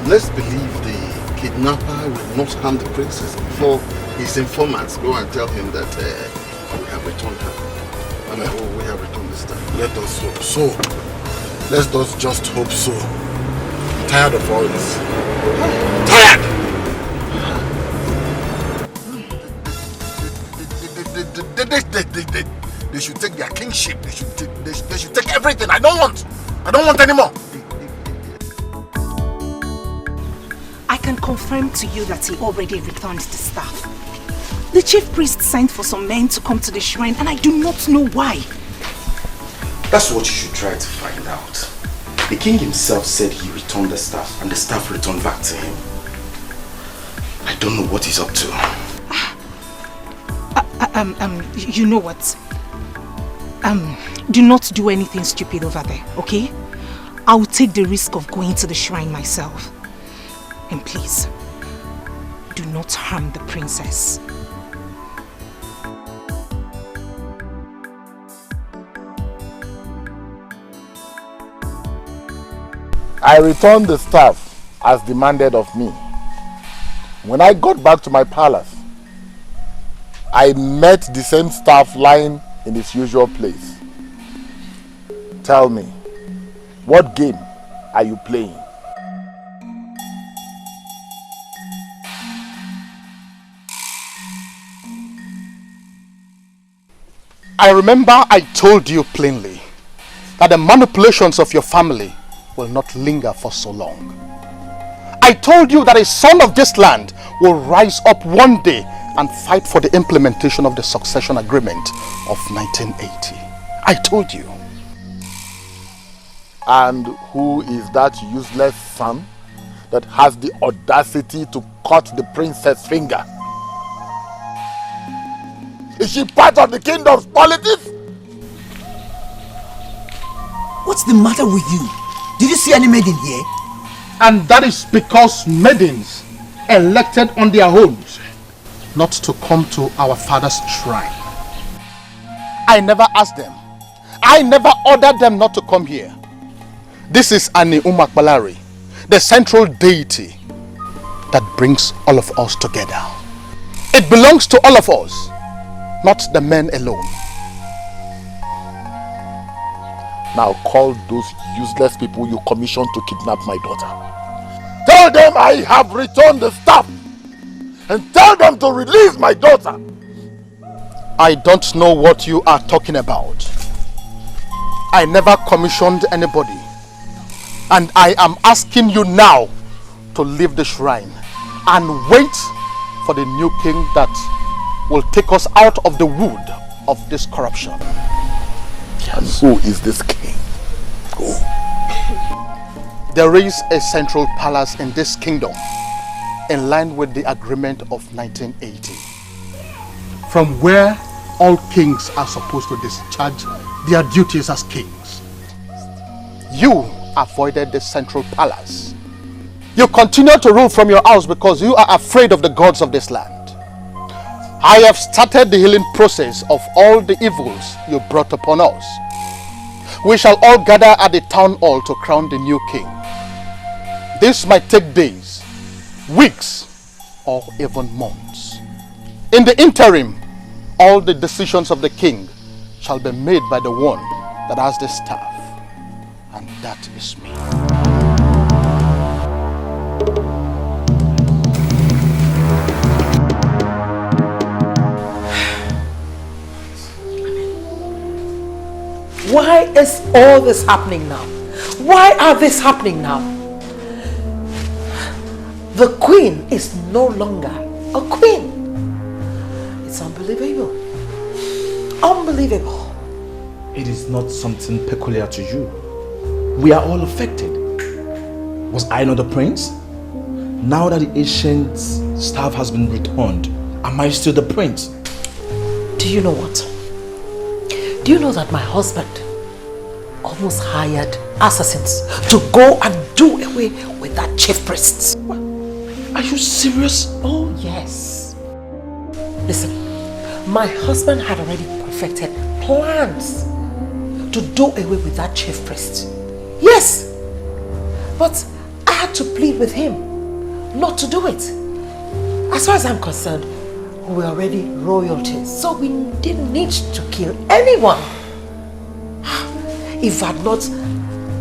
Let's believe the kidnapper will not harm the princess before his informants go and tell him that we have returned her. I mean, we have returned the staff. Let us hope so. Let's just hope so. I'm tired of all this. Tired! They should take their kingship. They should take everything. I don't want anymore. I can confirm to you that he already returned the staff. The chief priest sent for some men to come to the shrine and I do not know why. That's what you should try to find out. The king himself said he returned the staff and the staff returned back to him. I don't know what he's up to. You know what? Do not do anything stupid over there, okay? I will take the risk of going to the shrine myself. And please, do not harm the princess. I returned the staff as demanded of me. When I got back to my palace, I met the same staff lying in its usual place. Tell me, what game are you playing? I remember I told you plainly that the manipulations of your family will not linger for so long. I told you that a son of this land will rise up one day and fight for the implementation of the succession agreement of 1980. I told you. And who is that useless son that has the audacity to cut the princess' finger? Is she part of the kingdom's politics? What's the matter with you? Did you see any maiden here? And that is because maidens elected on their own not to come to our father's shrine. I never asked them. I never ordered them not to come here. This is Ini Edo, the central deity that brings all of us together. It belongs to all of us, not the men alone. Now call those useless people you commissioned to kidnap my daughter. Tell them I have returned the staff and tell them to release my daughter. I don't know what you are talking about. I never commissioned anybody. And I am asking you now to leave the shrine and wait for the new king that will take us out of the wood of this corruption. And who is this king? Who? There is a central palace in this kingdom in line with the agreement of 1980, from where all kings are supposed to discharge their duties as kings. You avoided the central palace. You continue to rule from your house because you are afraid of the gods of this land. I have started the healing process of all the evils you brought upon us. We shall all gather at the town hall to crown the new king. This might take days, weeks, or even months. In the interim, all the decisions of the king shall be made by the one that has the staff, and that is me. Why is all this happening now? Why are this happening now? The queen is no longer a queen. It's unbelievable. Unbelievable. It is not something peculiar to you. We are all affected. Was I not the prince? Now that the ancient staff has been returned, am I still the prince? Do you know what? Do you know that my husband almost hired assassins to go and do away with that chief priest? Are you serious? Oh yes. Listen, my husband had already perfected plans to do away with that chief priest. Yes, but I had to plead with him not to do it. As far as I'm concerned, we're already royalties, so we didn't need to kill anyone. If I had not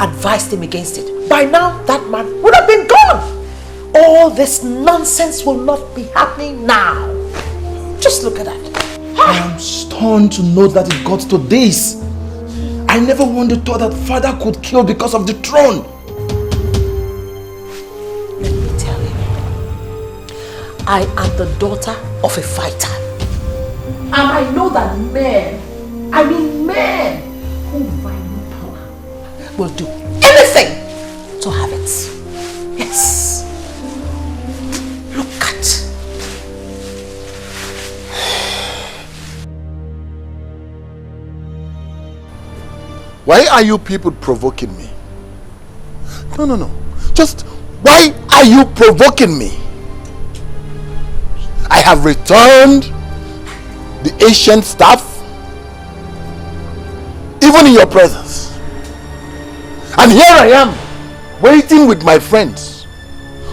advised him against it, by now that man would have been gone. All this nonsense will not be happening now. Just look at that. I am stunned to know that it got to this. I never once thought that father could kill because of the throne. Let me tell you, I am the daughter of a fighter. And I know that men who value power will do anything to have it. Yes. Look at. Why are you people provoking me? No. Just why are you provoking me? I have returned the ancient staff, even in your presence. And here I am, waiting with my friends,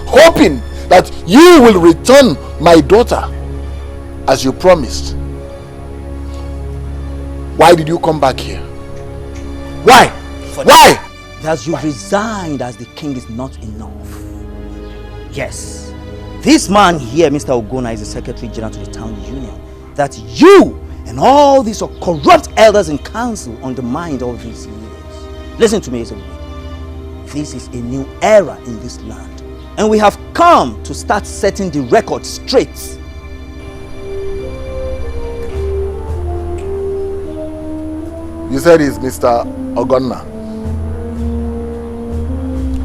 hoping that you will return my daughter as you promised. Why did you come back here? Why? Why? That you resigned as the king is not enough. Yes, this man here, Mr. Ogona, is the Secretary General to the Town Union. That you and all these corrupt elders in council undermined all these years. Listen to me, Ezebube. This is a new era in this land, and we have come to start setting the record straight. You said he's Mr. Ogonna.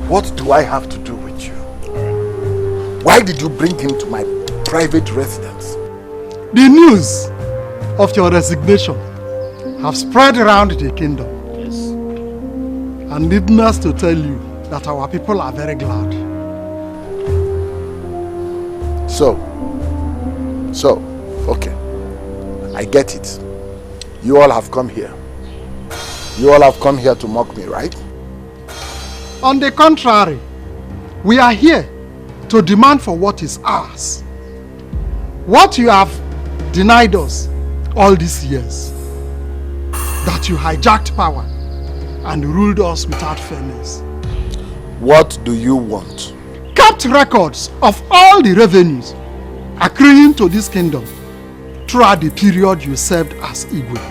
What do I have to do with you? Why did you bring him to my private residence? The news of your resignation have spread around the kingdom. Yes. And needless to tell you that our people are very glad. So, okay. I get it. You all have come here. You all have come here to mock me, right? On the contrary, we are here to demand for what is ours. What you have denied us all these years. That you hijacked power and ruled us without fairness. What do you want? Kept records of all the revenues accruing to this kingdom throughout the period you served as Igwe.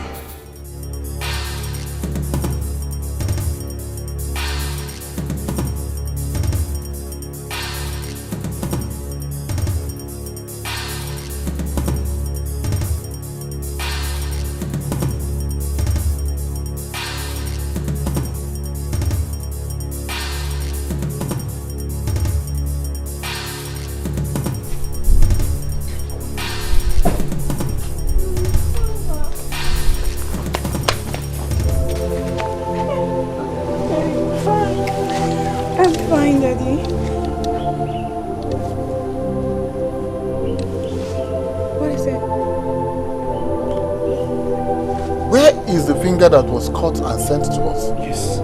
That was caught and sent to us. Yes.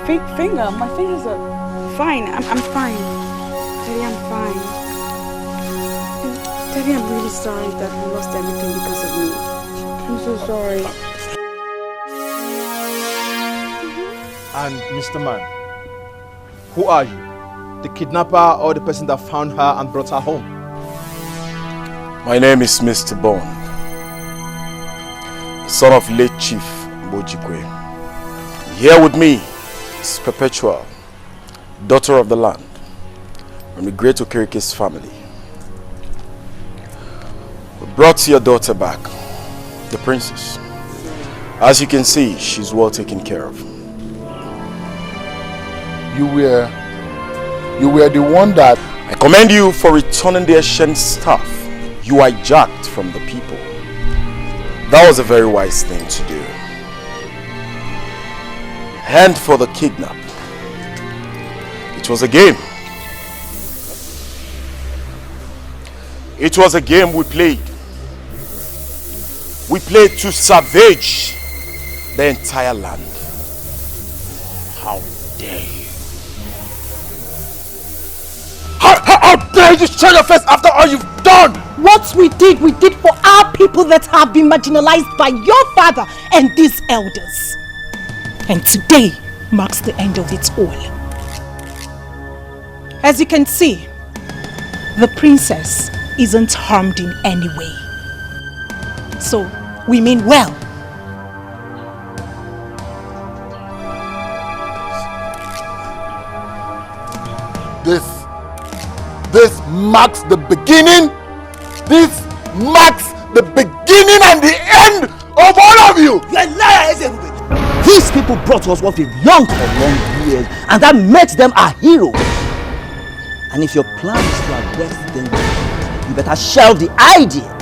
Finger? My fingers are fine. I'm fine. Daddy, I'm fine. Daddy, I'm really sorry that we lost everything because of me. I'm so sorry. And Mr. Man, who are you? The kidnapper or the person that found her and brought her home? My name is Mr. Bond, the son of late Chief Bojikwe. Here with me is Perpetual, daughter of the land, from the great Okerike's family. We brought your daughter back, the princess. As you can see, she's well taken care of. You were the one that... I commend you for returning the ancient staff you hijacked from the people. That was a very wise thing to do. And for the kidnap, it was a game. It was a game we played. We played to savage the entire land. How dare you? How dare you show your face after all you've done? What we did for our people that have been marginalized by your father and these elders. And today marks the end of it all. As you can see, the princess isn't harmed in any way. so, we mean well. This marks the beginning. This marks the beginning and the end of all of you. You are a liar, Ezebube. These people brought us what we've longed for long years, and that makes them our heroes. And if your plan is to arrest them, you better shelve the idea.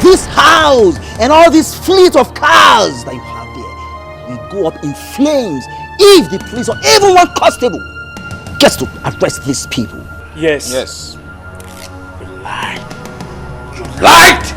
This house and all this fleet of cars that you have there will go up in flames if the police or even one constable gets to arrest these people. Yes. Yes. You lied. You lied!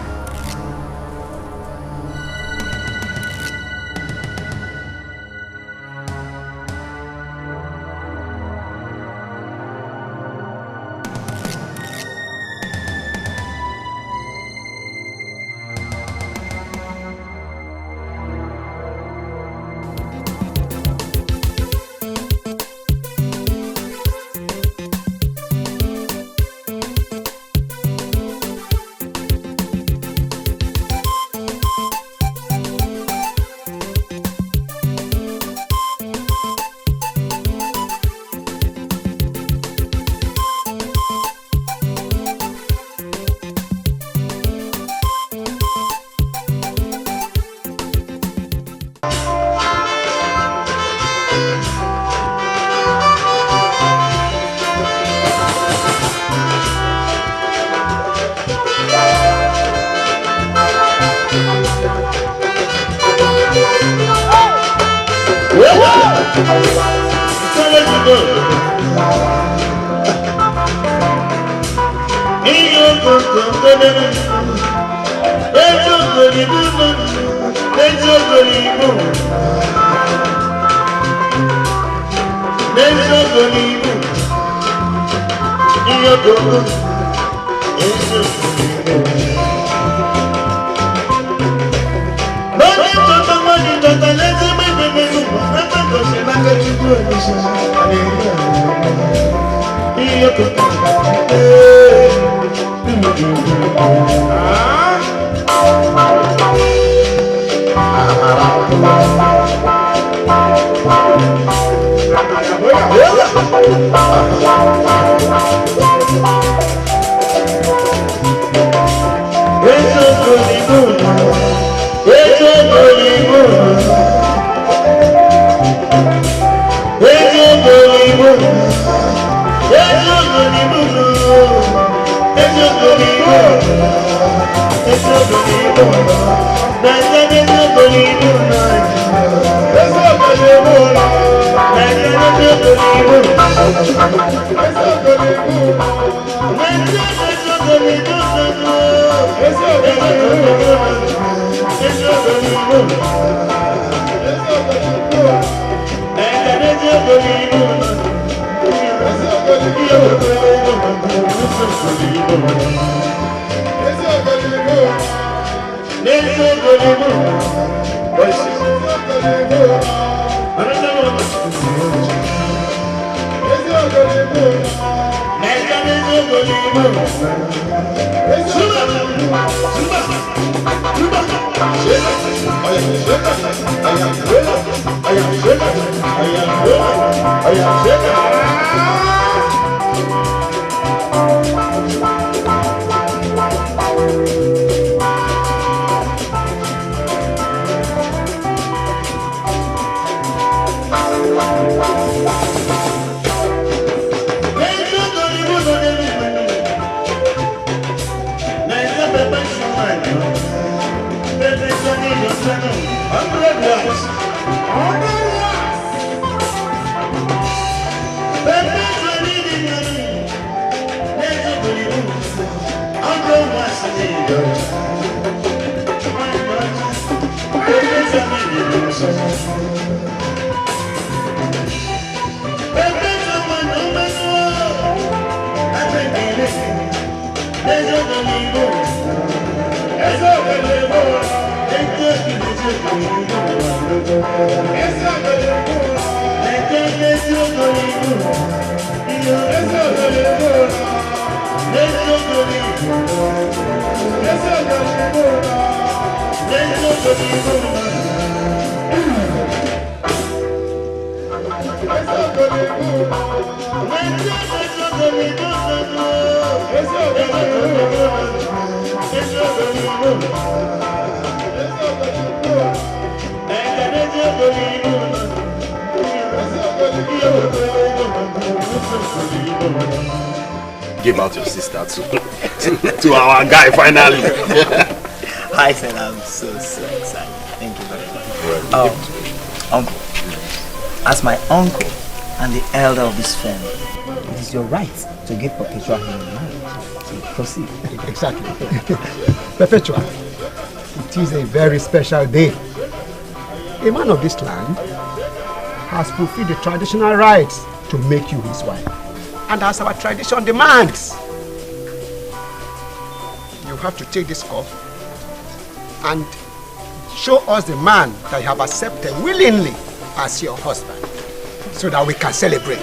Give out your sister to our guy finally. I said I'm so excited. Thank you very much. Uncle, as my uncle and the elder of this family, it is your right to give Perpetua hand in marriage. So proceed. Exactly. Perpetua, it is a very special day. A man of this land has fulfilled the traditional rites to make you his wife. And as our tradition demands, you have to take this cup and show us the man that you have accepted willingly as your husband, so that we can celebrate.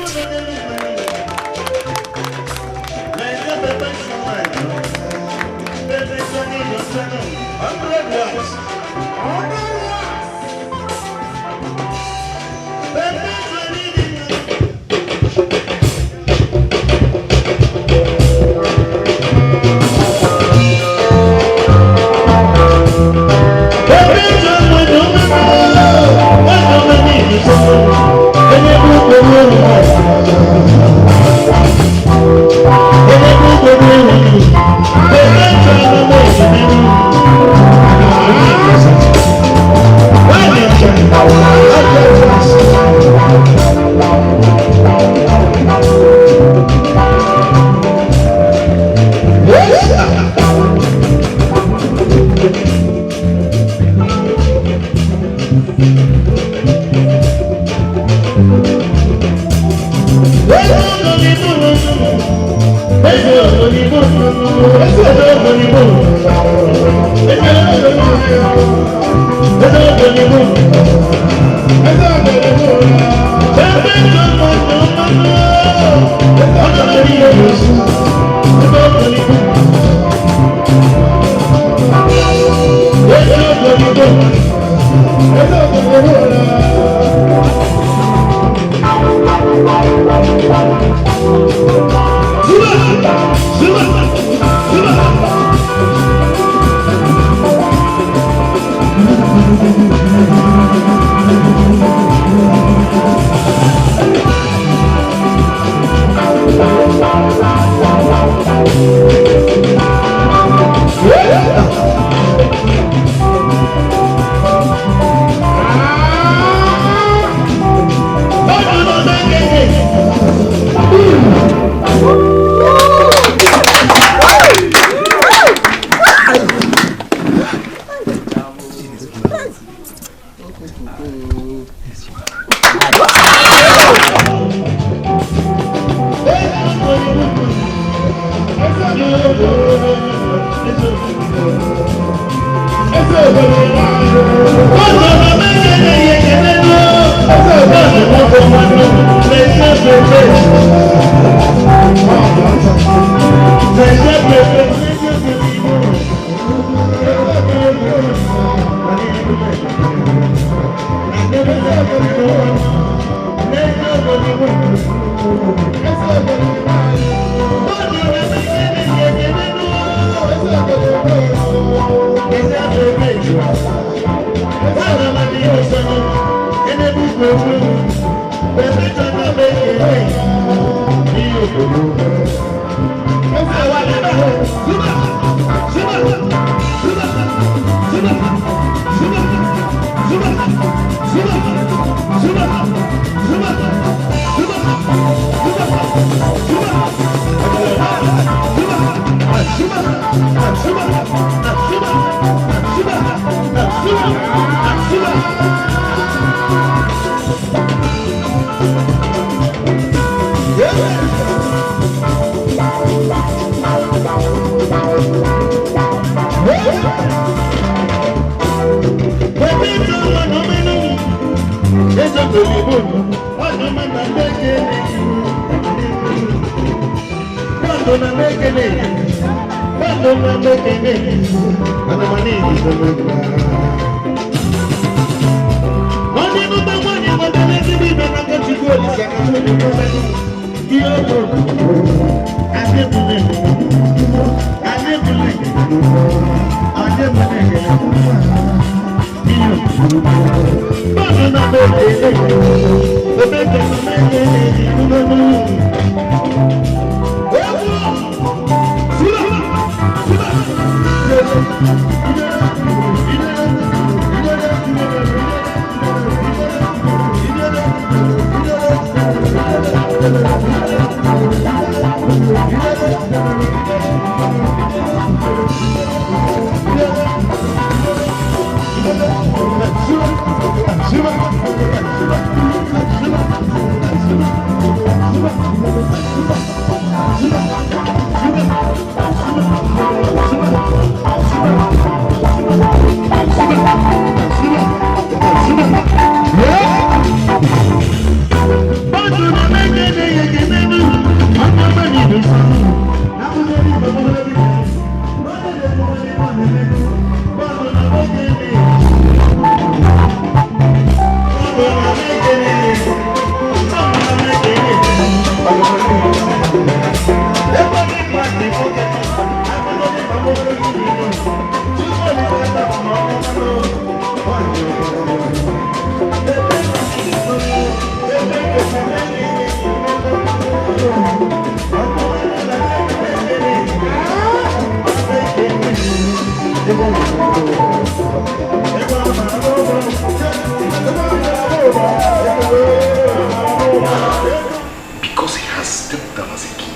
Because he has stepped down as a king,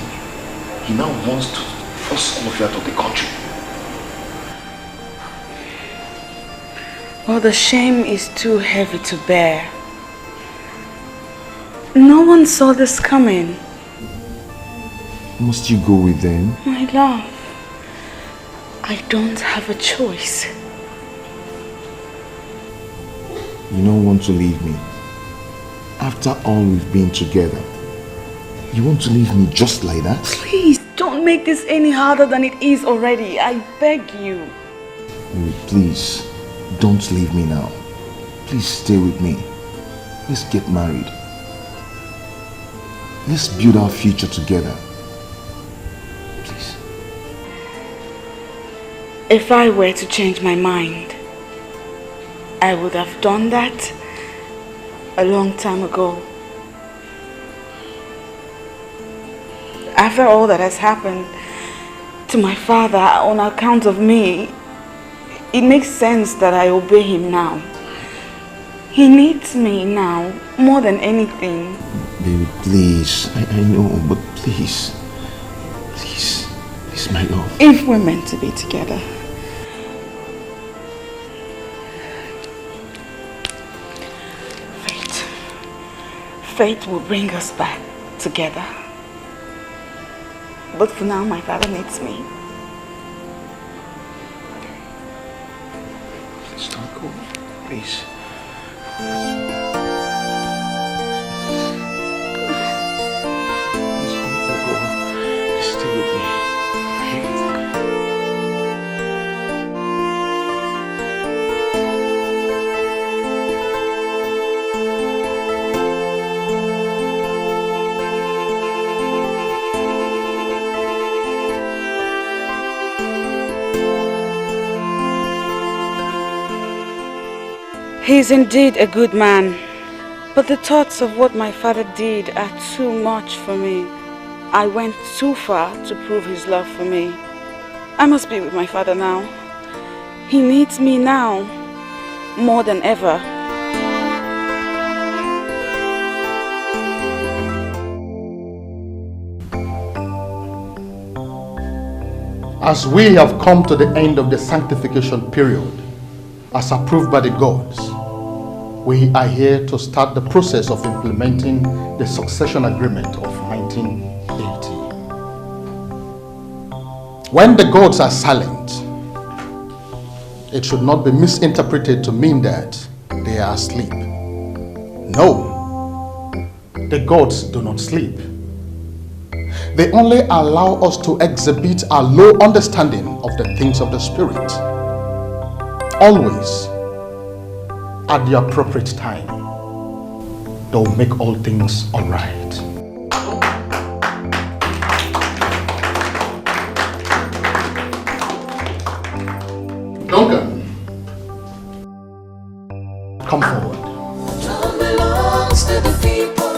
he now wants to force all of you out of the country. Well, the shame is too heavy to bear. No one saw this coming. Must you go with them? My love, I don't have a choice. You don't want to leave me. After all we've been together, you want to leave me just like that? Please, don't make this any harder than it is already. I beg you. Please, don't leave me now. Please stay with me. Let's get married. Let's build our future together. Please. If I were to change my mind, I would have done that a long time ago. After all that has happened to my father on account of me, it makes sense that I obey him now. He needs me now more than anything. Baby, please. I know, but please. Please. Please, my love. If we're meant to be together. Fate will bring us back together. But for now, my father needs me. Please don't go. Please. He is indeed a good man, but the thoughts of what my father did are too much for me. I went too far to prove his love for me. I must be with my father now. He needs me now, more than ever. As we have come to the end of the sanctification period, as approved by the gods, we are here to start the process of implementing the succession agreement of 1980. When the gods are silent, it should not be misinterpreted to mean that they are asleep. No, the gods do not sleep. They only allow us to exhibit our low understanding of the things of the Spirit, always at the appropriate time. that will make all things alright. Duncan, come forward. Belongs to the people.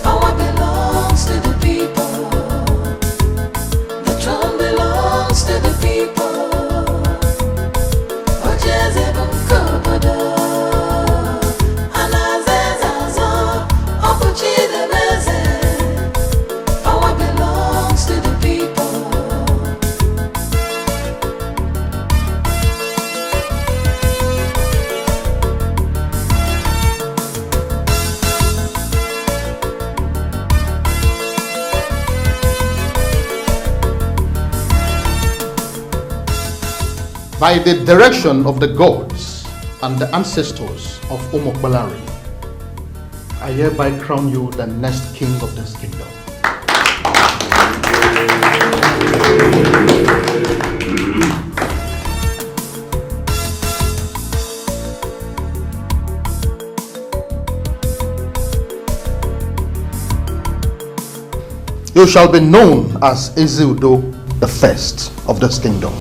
Power belongs to the people. The throne belongs to the people. Power belongs to the people. By the direction of the gods and the ancestors of Omokbalari, I hereby crown you the next king of this kingdom. You shall be known as Ugezu, the first of this kingdom.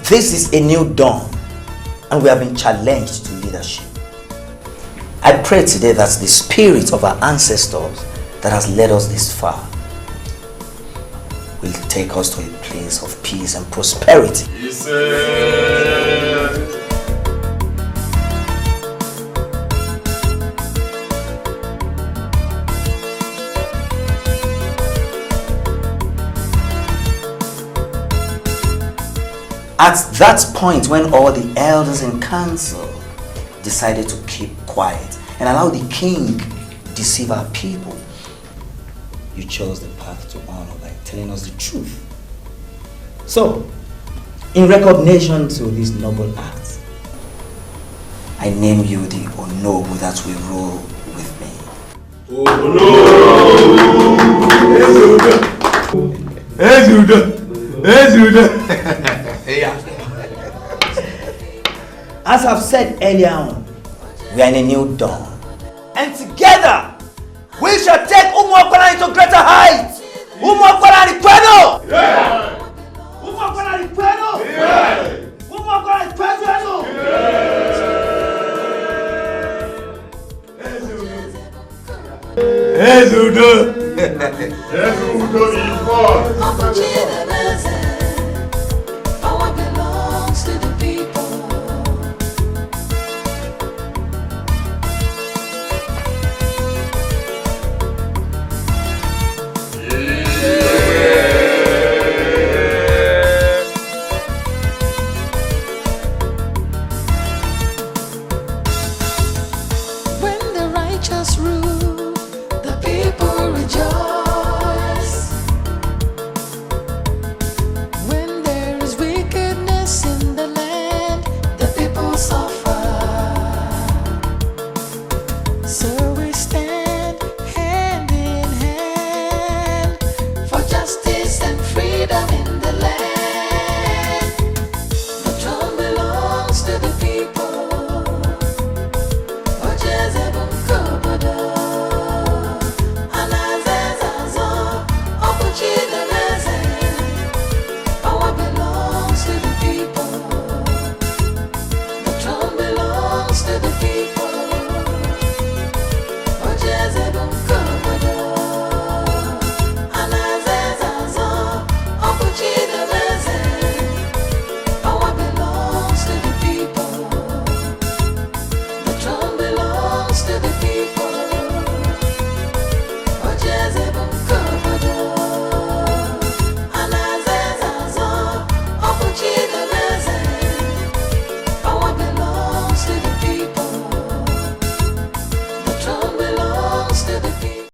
This is a new dawn, and we have been challenged to leadership. I pray today that the spirit of our ancestors that has led us this far will take us to a place of peace and prosperity. At that point, when all the elders in council decided to keep quiet and allow the king deceive our people, you chose the path to honor by telling us the truth. So, in recognition to this noble act, I name you the Onowu that will rule with me. As I've said earlier on, we are in a new dawn. And together, we shall take Umuokwala into greater heights. Umuokwala ni kwenu! Umuokwala ni kwenu! Umuokwala ni kwenu! Ezudo! Ezudo is born!